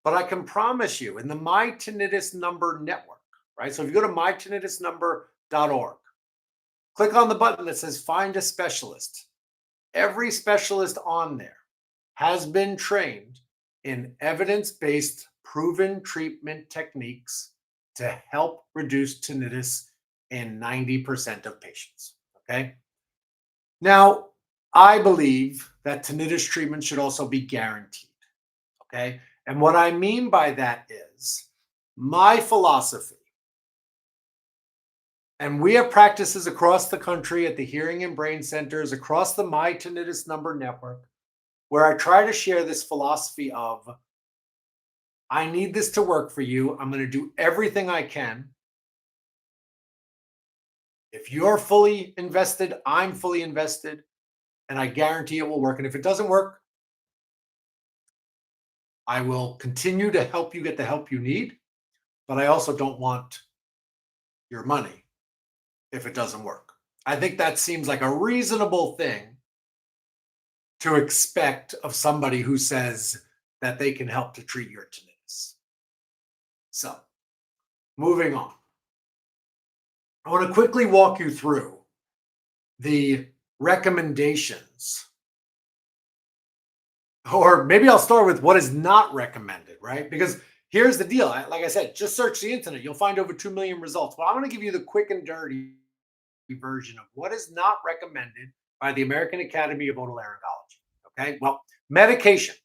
But I can promise you, in the My Tinnitus Number network, right? So if you go to mytinnitusnumber.org, click on the button that says Find a Specialist. Every specialist on there has been trained in evidence-based, proven treatment techniques to help reduce tinnitus in 90% of patients, okay? Now, I believe that tinnitus treatment should also be guaranteed, okay? And what I mean by that is my philosophy, and we have practices across the country at the hearing and brain centers, across the My Tinnitus Number network, where I try to share this philosophy of, I need this to work for you. I'm going to do everything I can. If you're fully invested, I'm fully invested, and I guarantee it will work. And if it doesn't work, I will continue to help you get the help you need, but I also don't want your money if it doesn't work. I think that seems like a reasonable thing to expect of somebody who says that they can help to treat your tinnitus. So, moving on. I want to quickly walk you through the recommendations. Or maybe I'll start with what is not recommended, right? Because here's the deal. Like I said, just search the internet. You'll find over 2 million results. But I'm going to give you the quick and dirty version of what is not recommended by the American Academy of Otolaryngology. Okay. Well, medication.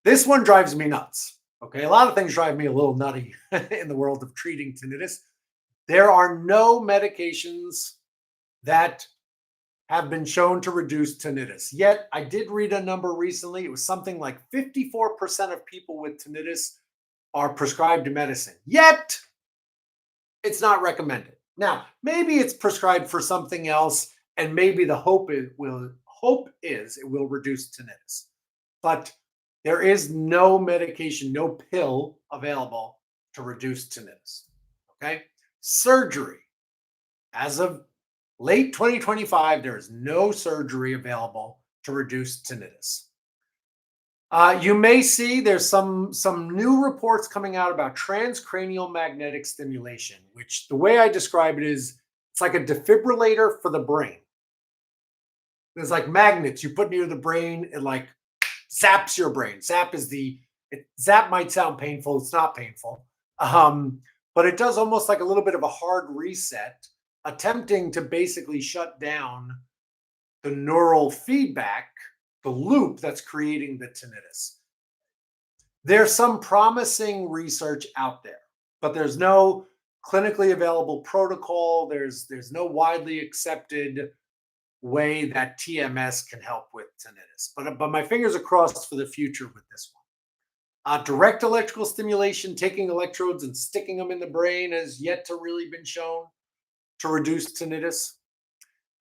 This one drives me nuts. Okay. A lot of things drive me a little nutty in the world of treating tinnitus. There are no medications that have been shown to reduce tinnitus. Yet, I did read a number recently. It was something like 54% of people with tinnitus are prescribed medicine. Yet, it's not recommended. Now, maybe it's prescribed for something else, and maybe the hope is it will reduce tinnitus. But there is no medication, no pill available to reduce tinnitus. Okay? Surgery. As of late 2025, there is no surgery available to reduce tinnitus. You may see there's some new reports coming out about transcranial magnetic stimulation, which the way I describe it is it's like a defibrillator for the brain. There's like magnets you put near the brain, it like zaps your brain. Zap might sound painful, it's not painful. But it does almost like a little bit of a hard reset, attempting to basically shut down the neural feedback, the loop that's creating the tinnitus. There's some promising research out there, but there's no clinically available protocol. There's no widely accepted way that TMS can help with tinnitus. But my fingers are crossed for the future with this one. Direct electrical stimulation, taking electrodes and sticking them in the brain, has yet to really been shown to reduce tinnitus.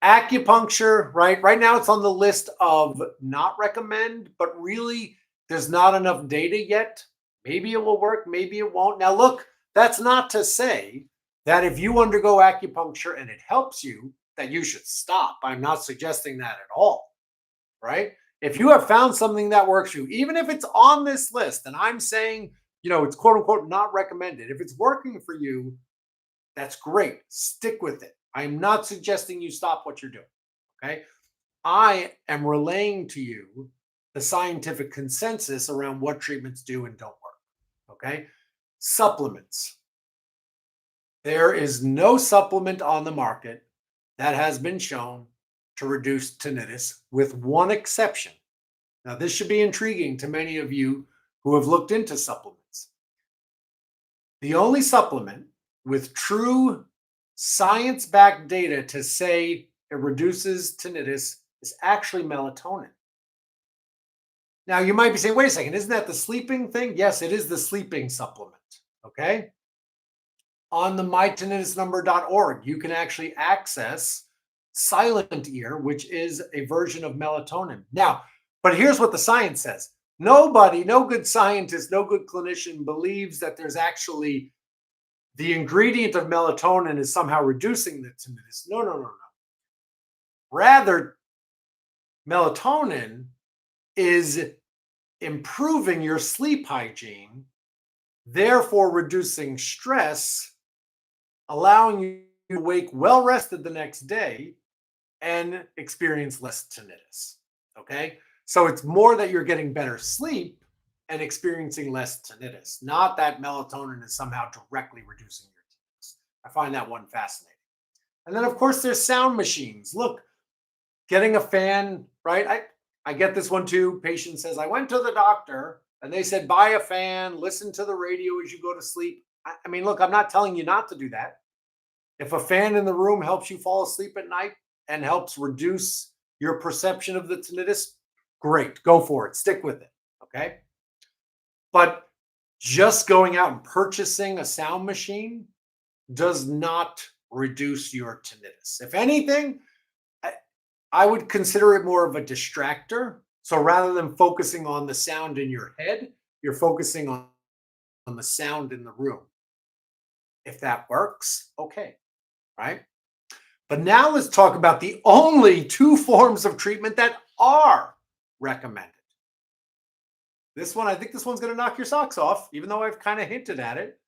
Acupuncture, right? Right now it's on the list of not recommend, but really there's not enough data yet. Maybe it will work, maybe it won't. Now, look, that's not to say that if you undergo acupuncture and it helps you, that you should stop. I'm not suggesting that at all, right? If you have found something that works for you, even if it's on this list, and I'm saying, it's quote unquote not recommended, if it's working for you, that's great. Stick with it. I'm not suggesting you stop what you're doing, okay? I am relaying to you the scientific consensus around what treatments do and don't work, okay? Supplements. There is no supplement on the market that has been shown to reduce tinnitus, with one exception. Now, this should be intriguing to many of you who have looked into supplements. The only supplement with true science-backed data to say it reduces tinnitus is actually melatonin. Now, you might be saying, wait a second, isn't that the sleeping thing? Yes, it is the sleeping supplement, okay? On the mytinnitusnumber.org, you can actually access Silent Ear, which is a version of melatonin. Now, but here's what the science says. Nobody, no good scientist, no good clinician believes that there's actually the ingredient of melatonin is somehow reducing the tinnitus. No. Rather, melatonin is improving your sleep hygiene, therefore reducing stress, allowing you to wake well rested the next day and experience less tinnitus. Okay? So it's more that you're getting better sleep and experiencing less tinnitus, not that melatonin is somehow directly reducing your tinnitus. I find that one fascinating. And then, of course, there's sound machines. Look, getting a fan, right? I get this one too. Patient says, I went to the doctor and they said, buy a fan, listen to the radio as you go to sleep. I mean, look, I'm not telling you not to do that. If a fan in the room helps you fall asleep at night and helps reduce your perception of the tinnitus, great, go for it. Stick with it, okay? But just going out and purchasing a sound machine does not reduce your tinnitus. If anything, I would consider it more of a distractor. So rather than focusing on the sound in your head, you're focusing on the sound in the room. If that works, okay, right? But now let's talk about the only two forms of treatment that are recommended. I think this one's going to knock your socks off, even though I've kind of hinted at it.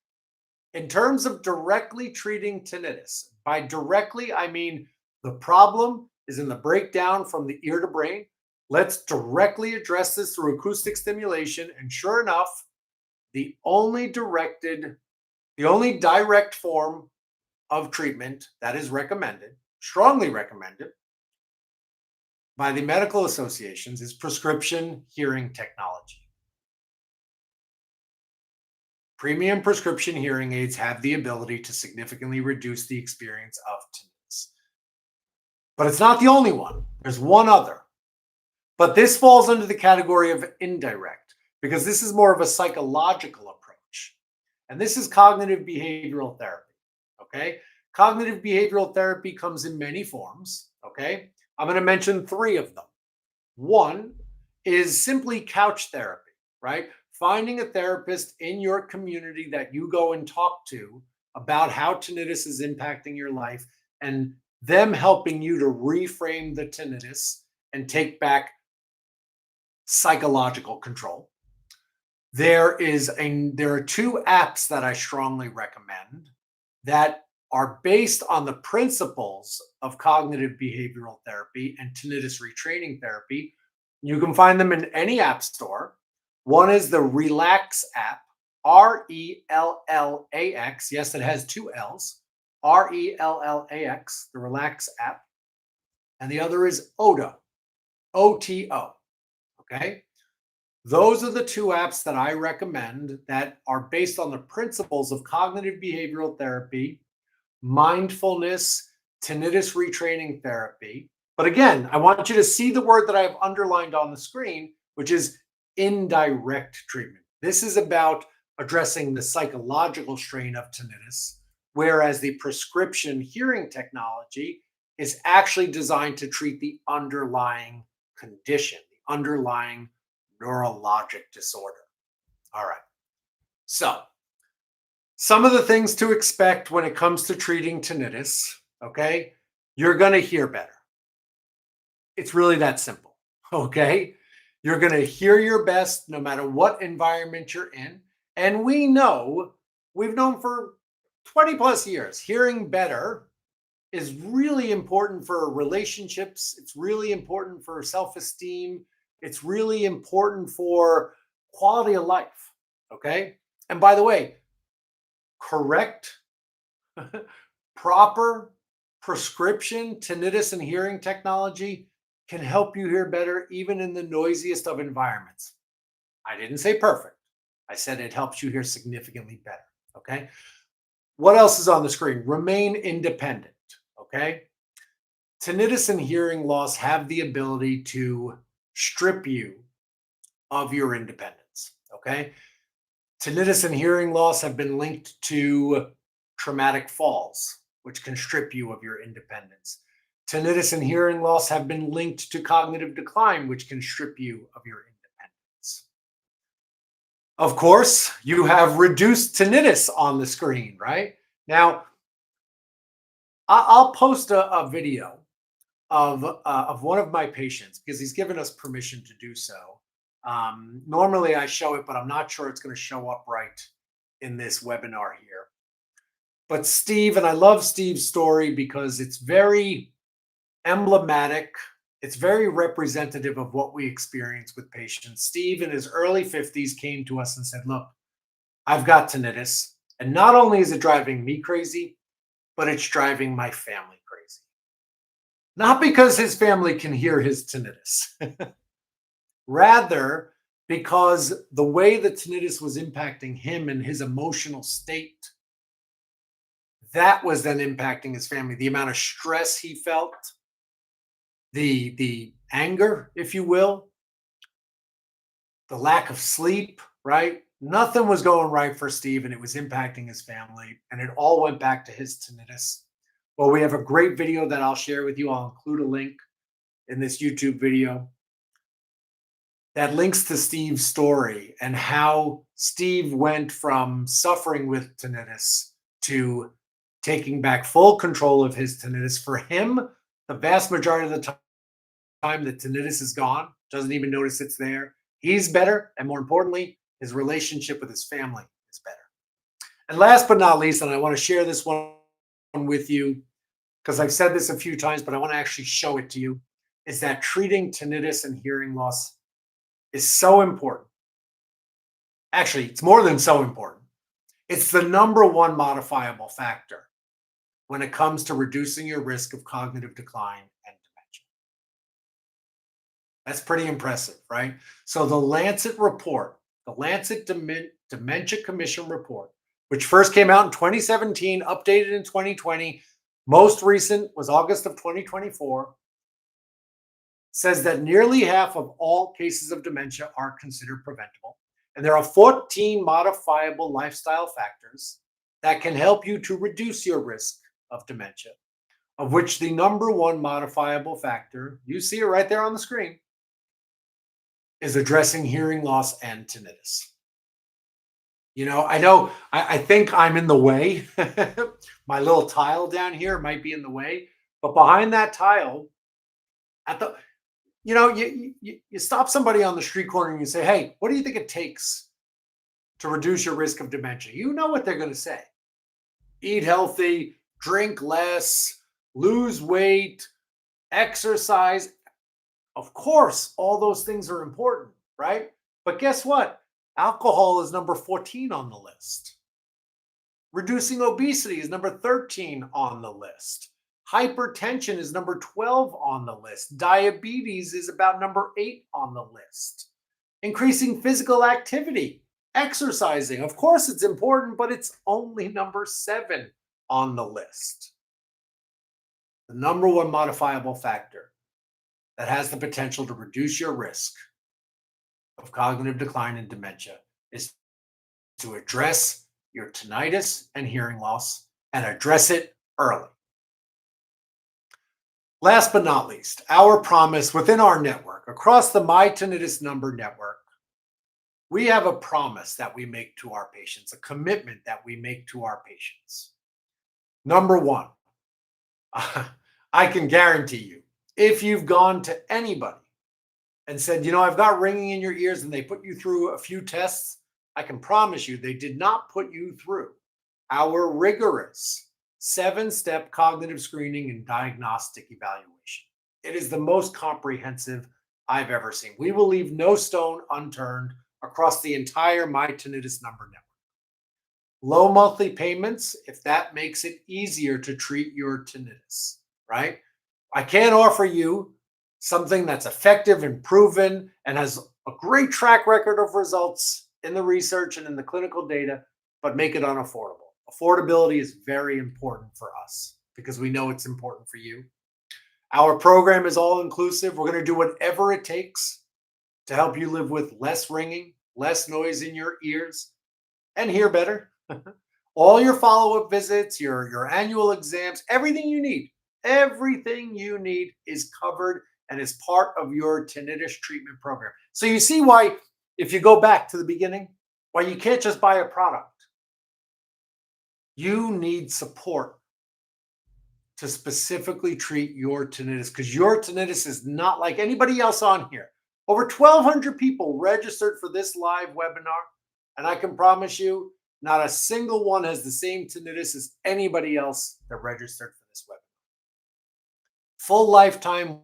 In terms of directly treating tinnitus, by directly, I mean the problem is in the breakdown from the ear to brain. Let's directly address this through acoustic stimulation. And sure enough, the only direct form of treatment that is recommended, strongly recommended by the medical associations, is prescription hearing technology. Premium prescription hearing aids have the ability to significantly reduce the experience of tinnitus. But it's not the only one. There's one other. But this falls under the category of indirect because this is more of a psychological approach. And this is cognitive behavioral therapy. Okay? Cognitive behavioral therapy comes in many forms. Okay? I'm going to mention three of them. One is simply couch therapy, right? Finding a therapist in your community that you go and talk to about how tinnitus is impacting your life and them helping you to reframe the tinnitus and take back psychological control. There are two apps that I strongly recommend that are based on the principles of cognitive behavioral therapy and tinnitus retraining therapy. You can find them in any app store. One is the Relax app, Rellax. Yes, it has two L's. Rellax, the Relax app. And the other is Oto, OTO. Okay. Those are the two apps that I recommend that are based on the principles of cognitive behavioral therapy, mindfulness, tinnitus retraining therapy. But again, I want you to see the word that I have underlined on the screen, which is indirect treatment. This is about addressing the psychological strain of tinnitus, whereas the prescription hearing technology is actually designed to treat the underlying condition, the underlying neurologic disorder. All right. So, some of the things to expect when it comes to treating tinnitus, okay? You're going to hear better. It's really that simple, okay? You're going to hear your best no matter what environment you're in. And we've known for 20 plus years, hearing better is really important for relationships. It's really important for self-esteem. It's really important for quality of life, okay? And by the way, correct, proper prescription tinnitus and hearing technology can help you hear better even in the noisiest of environments. I didn't say perfect. I said it helps you hear significantly better, okay? What else is on the screen? Remain independent, okay? Tinnitus and hearing loss have the ability to strip you of your independence, okay? Tinnitus and hearing loss have been linked to traumatic falls, which can strip you of your independence. Tinnitus and hearing loss have been linked to cognitive decline, which can strip you of your independence. Of course, you have reduced tinnitus on the screen, right? Now, I'll post a video of one of my patients because he's given us permission to do so. Normally I show it, but I'm not sure it's going to show up right in this webinar here. But Steve, and I love Steve's story because it's very emblematic. It's very representative of what we experience with patients. Steve, in his early 50s, came to us and said, look, I've got tinnitus. And not only is it driving me crazy, but it's driving my family crazy. Not because his family can hear his tinnitus. Rather, because the way the tinnitus was impacting him and his emotional state, that was then impacting his family. The amount of stress he felt, the anger, if you will, the lack of sleep, right? Nothing was going right for Steve, and it was impacting his family, and it all went back to his tinnitus. Well, we have a great video that I'll share with you. I'll include a link in this YouTube video that links to Steve's story and how Steve went from suffering with tinnitus to taking back full control of his tinnitus. For him, the vast majority of the time, the tinnitus is gone, doesn't even notice it's there. He's better, and more importantly, his relationship with his family is better. And last but not least, and I want to share this one with you because I've said this a few times, but I want to actually show it to you, is that treating tinnitus and hearing loss is so important. Actually, it's more than so important. It's the number one modifiable factor when it comes to reducing your risk of cognitive decline and dementia. That's pretty impressive, right? So the Lancet report, the Lancet Dementia Commission report, which first came out in 2017, updated in 2020, most recent was August of 2024, says that nearly half of all cases of dementia are considered preventable. And there are 14 modifiable lifestyle factors that can help you to reduce your risk of dementia, of which the number one modifiable factor, you see it right there on the screen, is addressing hearing loss and tinnitus. You know, I think I'm in the way. My little tile down here might be in the way, but behind that tile, You stop somebody on the street corner and you say, "Hey, what do you think it takes to reduce your risk of dementia?" You know what they're going to say: eat healthy, drink less, lose weight, exercise. Of course, all those things are important, right? But guess what? Alcohol is number 14 on the list. Reducing obesity is number 13 on the list. Hypertension is number 12 on the list. Diabetes is about number 8 on the list. Increasing physical activity, exercising. Of course, it's important, but it's only number 7 on the list. The number one modifiable factor that has the potential to reduce your risk of cognitive decline and dementia is to address your tinnitus and hearing loss and address it early. Last but not least, our promise within our network, across the My Tinnitus Number network, we have a promise that we make to our patients, a commitment that we make to our patients. Number one, I can guarantee you, if you've gone to anybody and said, I've got ringing in your ears, and they put you through a few tests, I can promise you they did not put you through our rigorous 7-step cognitive screening and diagnostic evaluation. It is the most comprehensive I've ever seen. We will leave no stone unturned across the entire My Tinnitus Number network. Low monthly payments, if that makes it easier to treat your tinnitus, right? I can't offer you something that's effective and proven and has a great track record of results in the research and in the clinical data, but make it unaffordable. Affordability is very important for us because we know it's important for you. Our program is all inclusive. We're going to do whatever it takes to help you live with less ringing, less noise in your ears, and hear better. All your follow-up visits, your annual exams, everything you need is covered and is part of your tinnitus treatment program. So you see why, if you go back to the beginning, why you can't just buy a product. You need support to specifically treat your tinnitus, because your tinnitus is not like anybody else on here. Over 1,200 people registered for this live webinar, and I can promise you, not a single one has the same tinnitus as anybody else that registered for this webinar. Full lifetime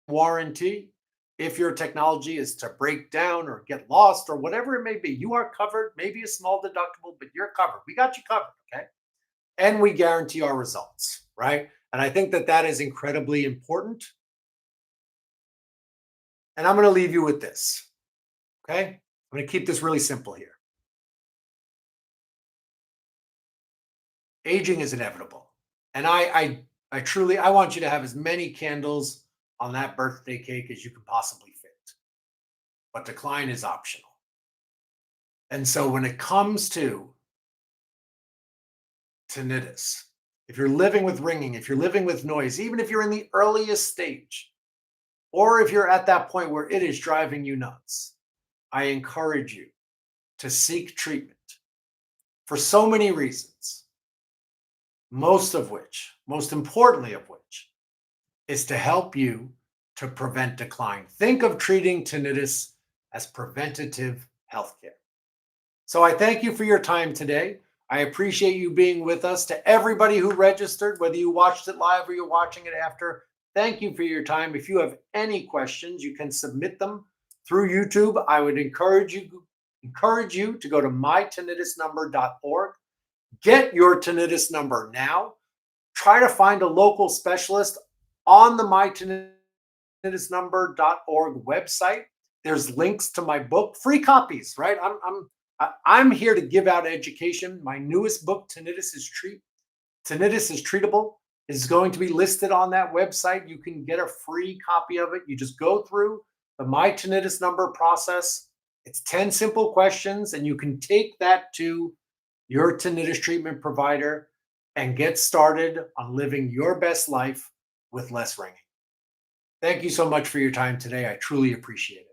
warranty. If your technology is to break down or get lost or whatever it may be, you are covered. Maybe a small deductible, but you're covered. We got you covered, okay? And we guarantee our results, right? And I think that is incredibly important. And I'm going to leave you with this, okay? I'm going to keep this really simple here. Aging is inevitable. And I truly want you to have as many candles on that birthday cake as you can possibly fit. But decline is optional. And so when it comes to tinnitus, if you're living with ringing, if you're living with noise, even if you're in the earliest stage, or if you're at that point where it is driving you nuts, I encourage you to seek treatment for so many reasons, most importantly of which, is to help you to prevent decline. Think of treating tinnitus as preventative healthcare. So I thank you for your time today. I appreciate you being with us. To everybody who registered, whether you watched it live or you're watching it after, thank you for your time. If you have any questions, you can submit them through YouTube. I would encourage you to go to mytinnitusnumber.org. Get your tinnitus number now. Try to find a local specialist on the mytinnitusnumber.org website. There's links to my book, free copies, right? I'm here to give out education. My newest book, Tinnitus Is Treatable, is going to be listed on that website. You can get a free copy of it. You just go through the My Tinnitus Number process. It's 10 simple questions, and you can take that to your tinnitus treatment provider and get started on living your best life with less ringing. Thank you so much for your time today. I truly appreciate it.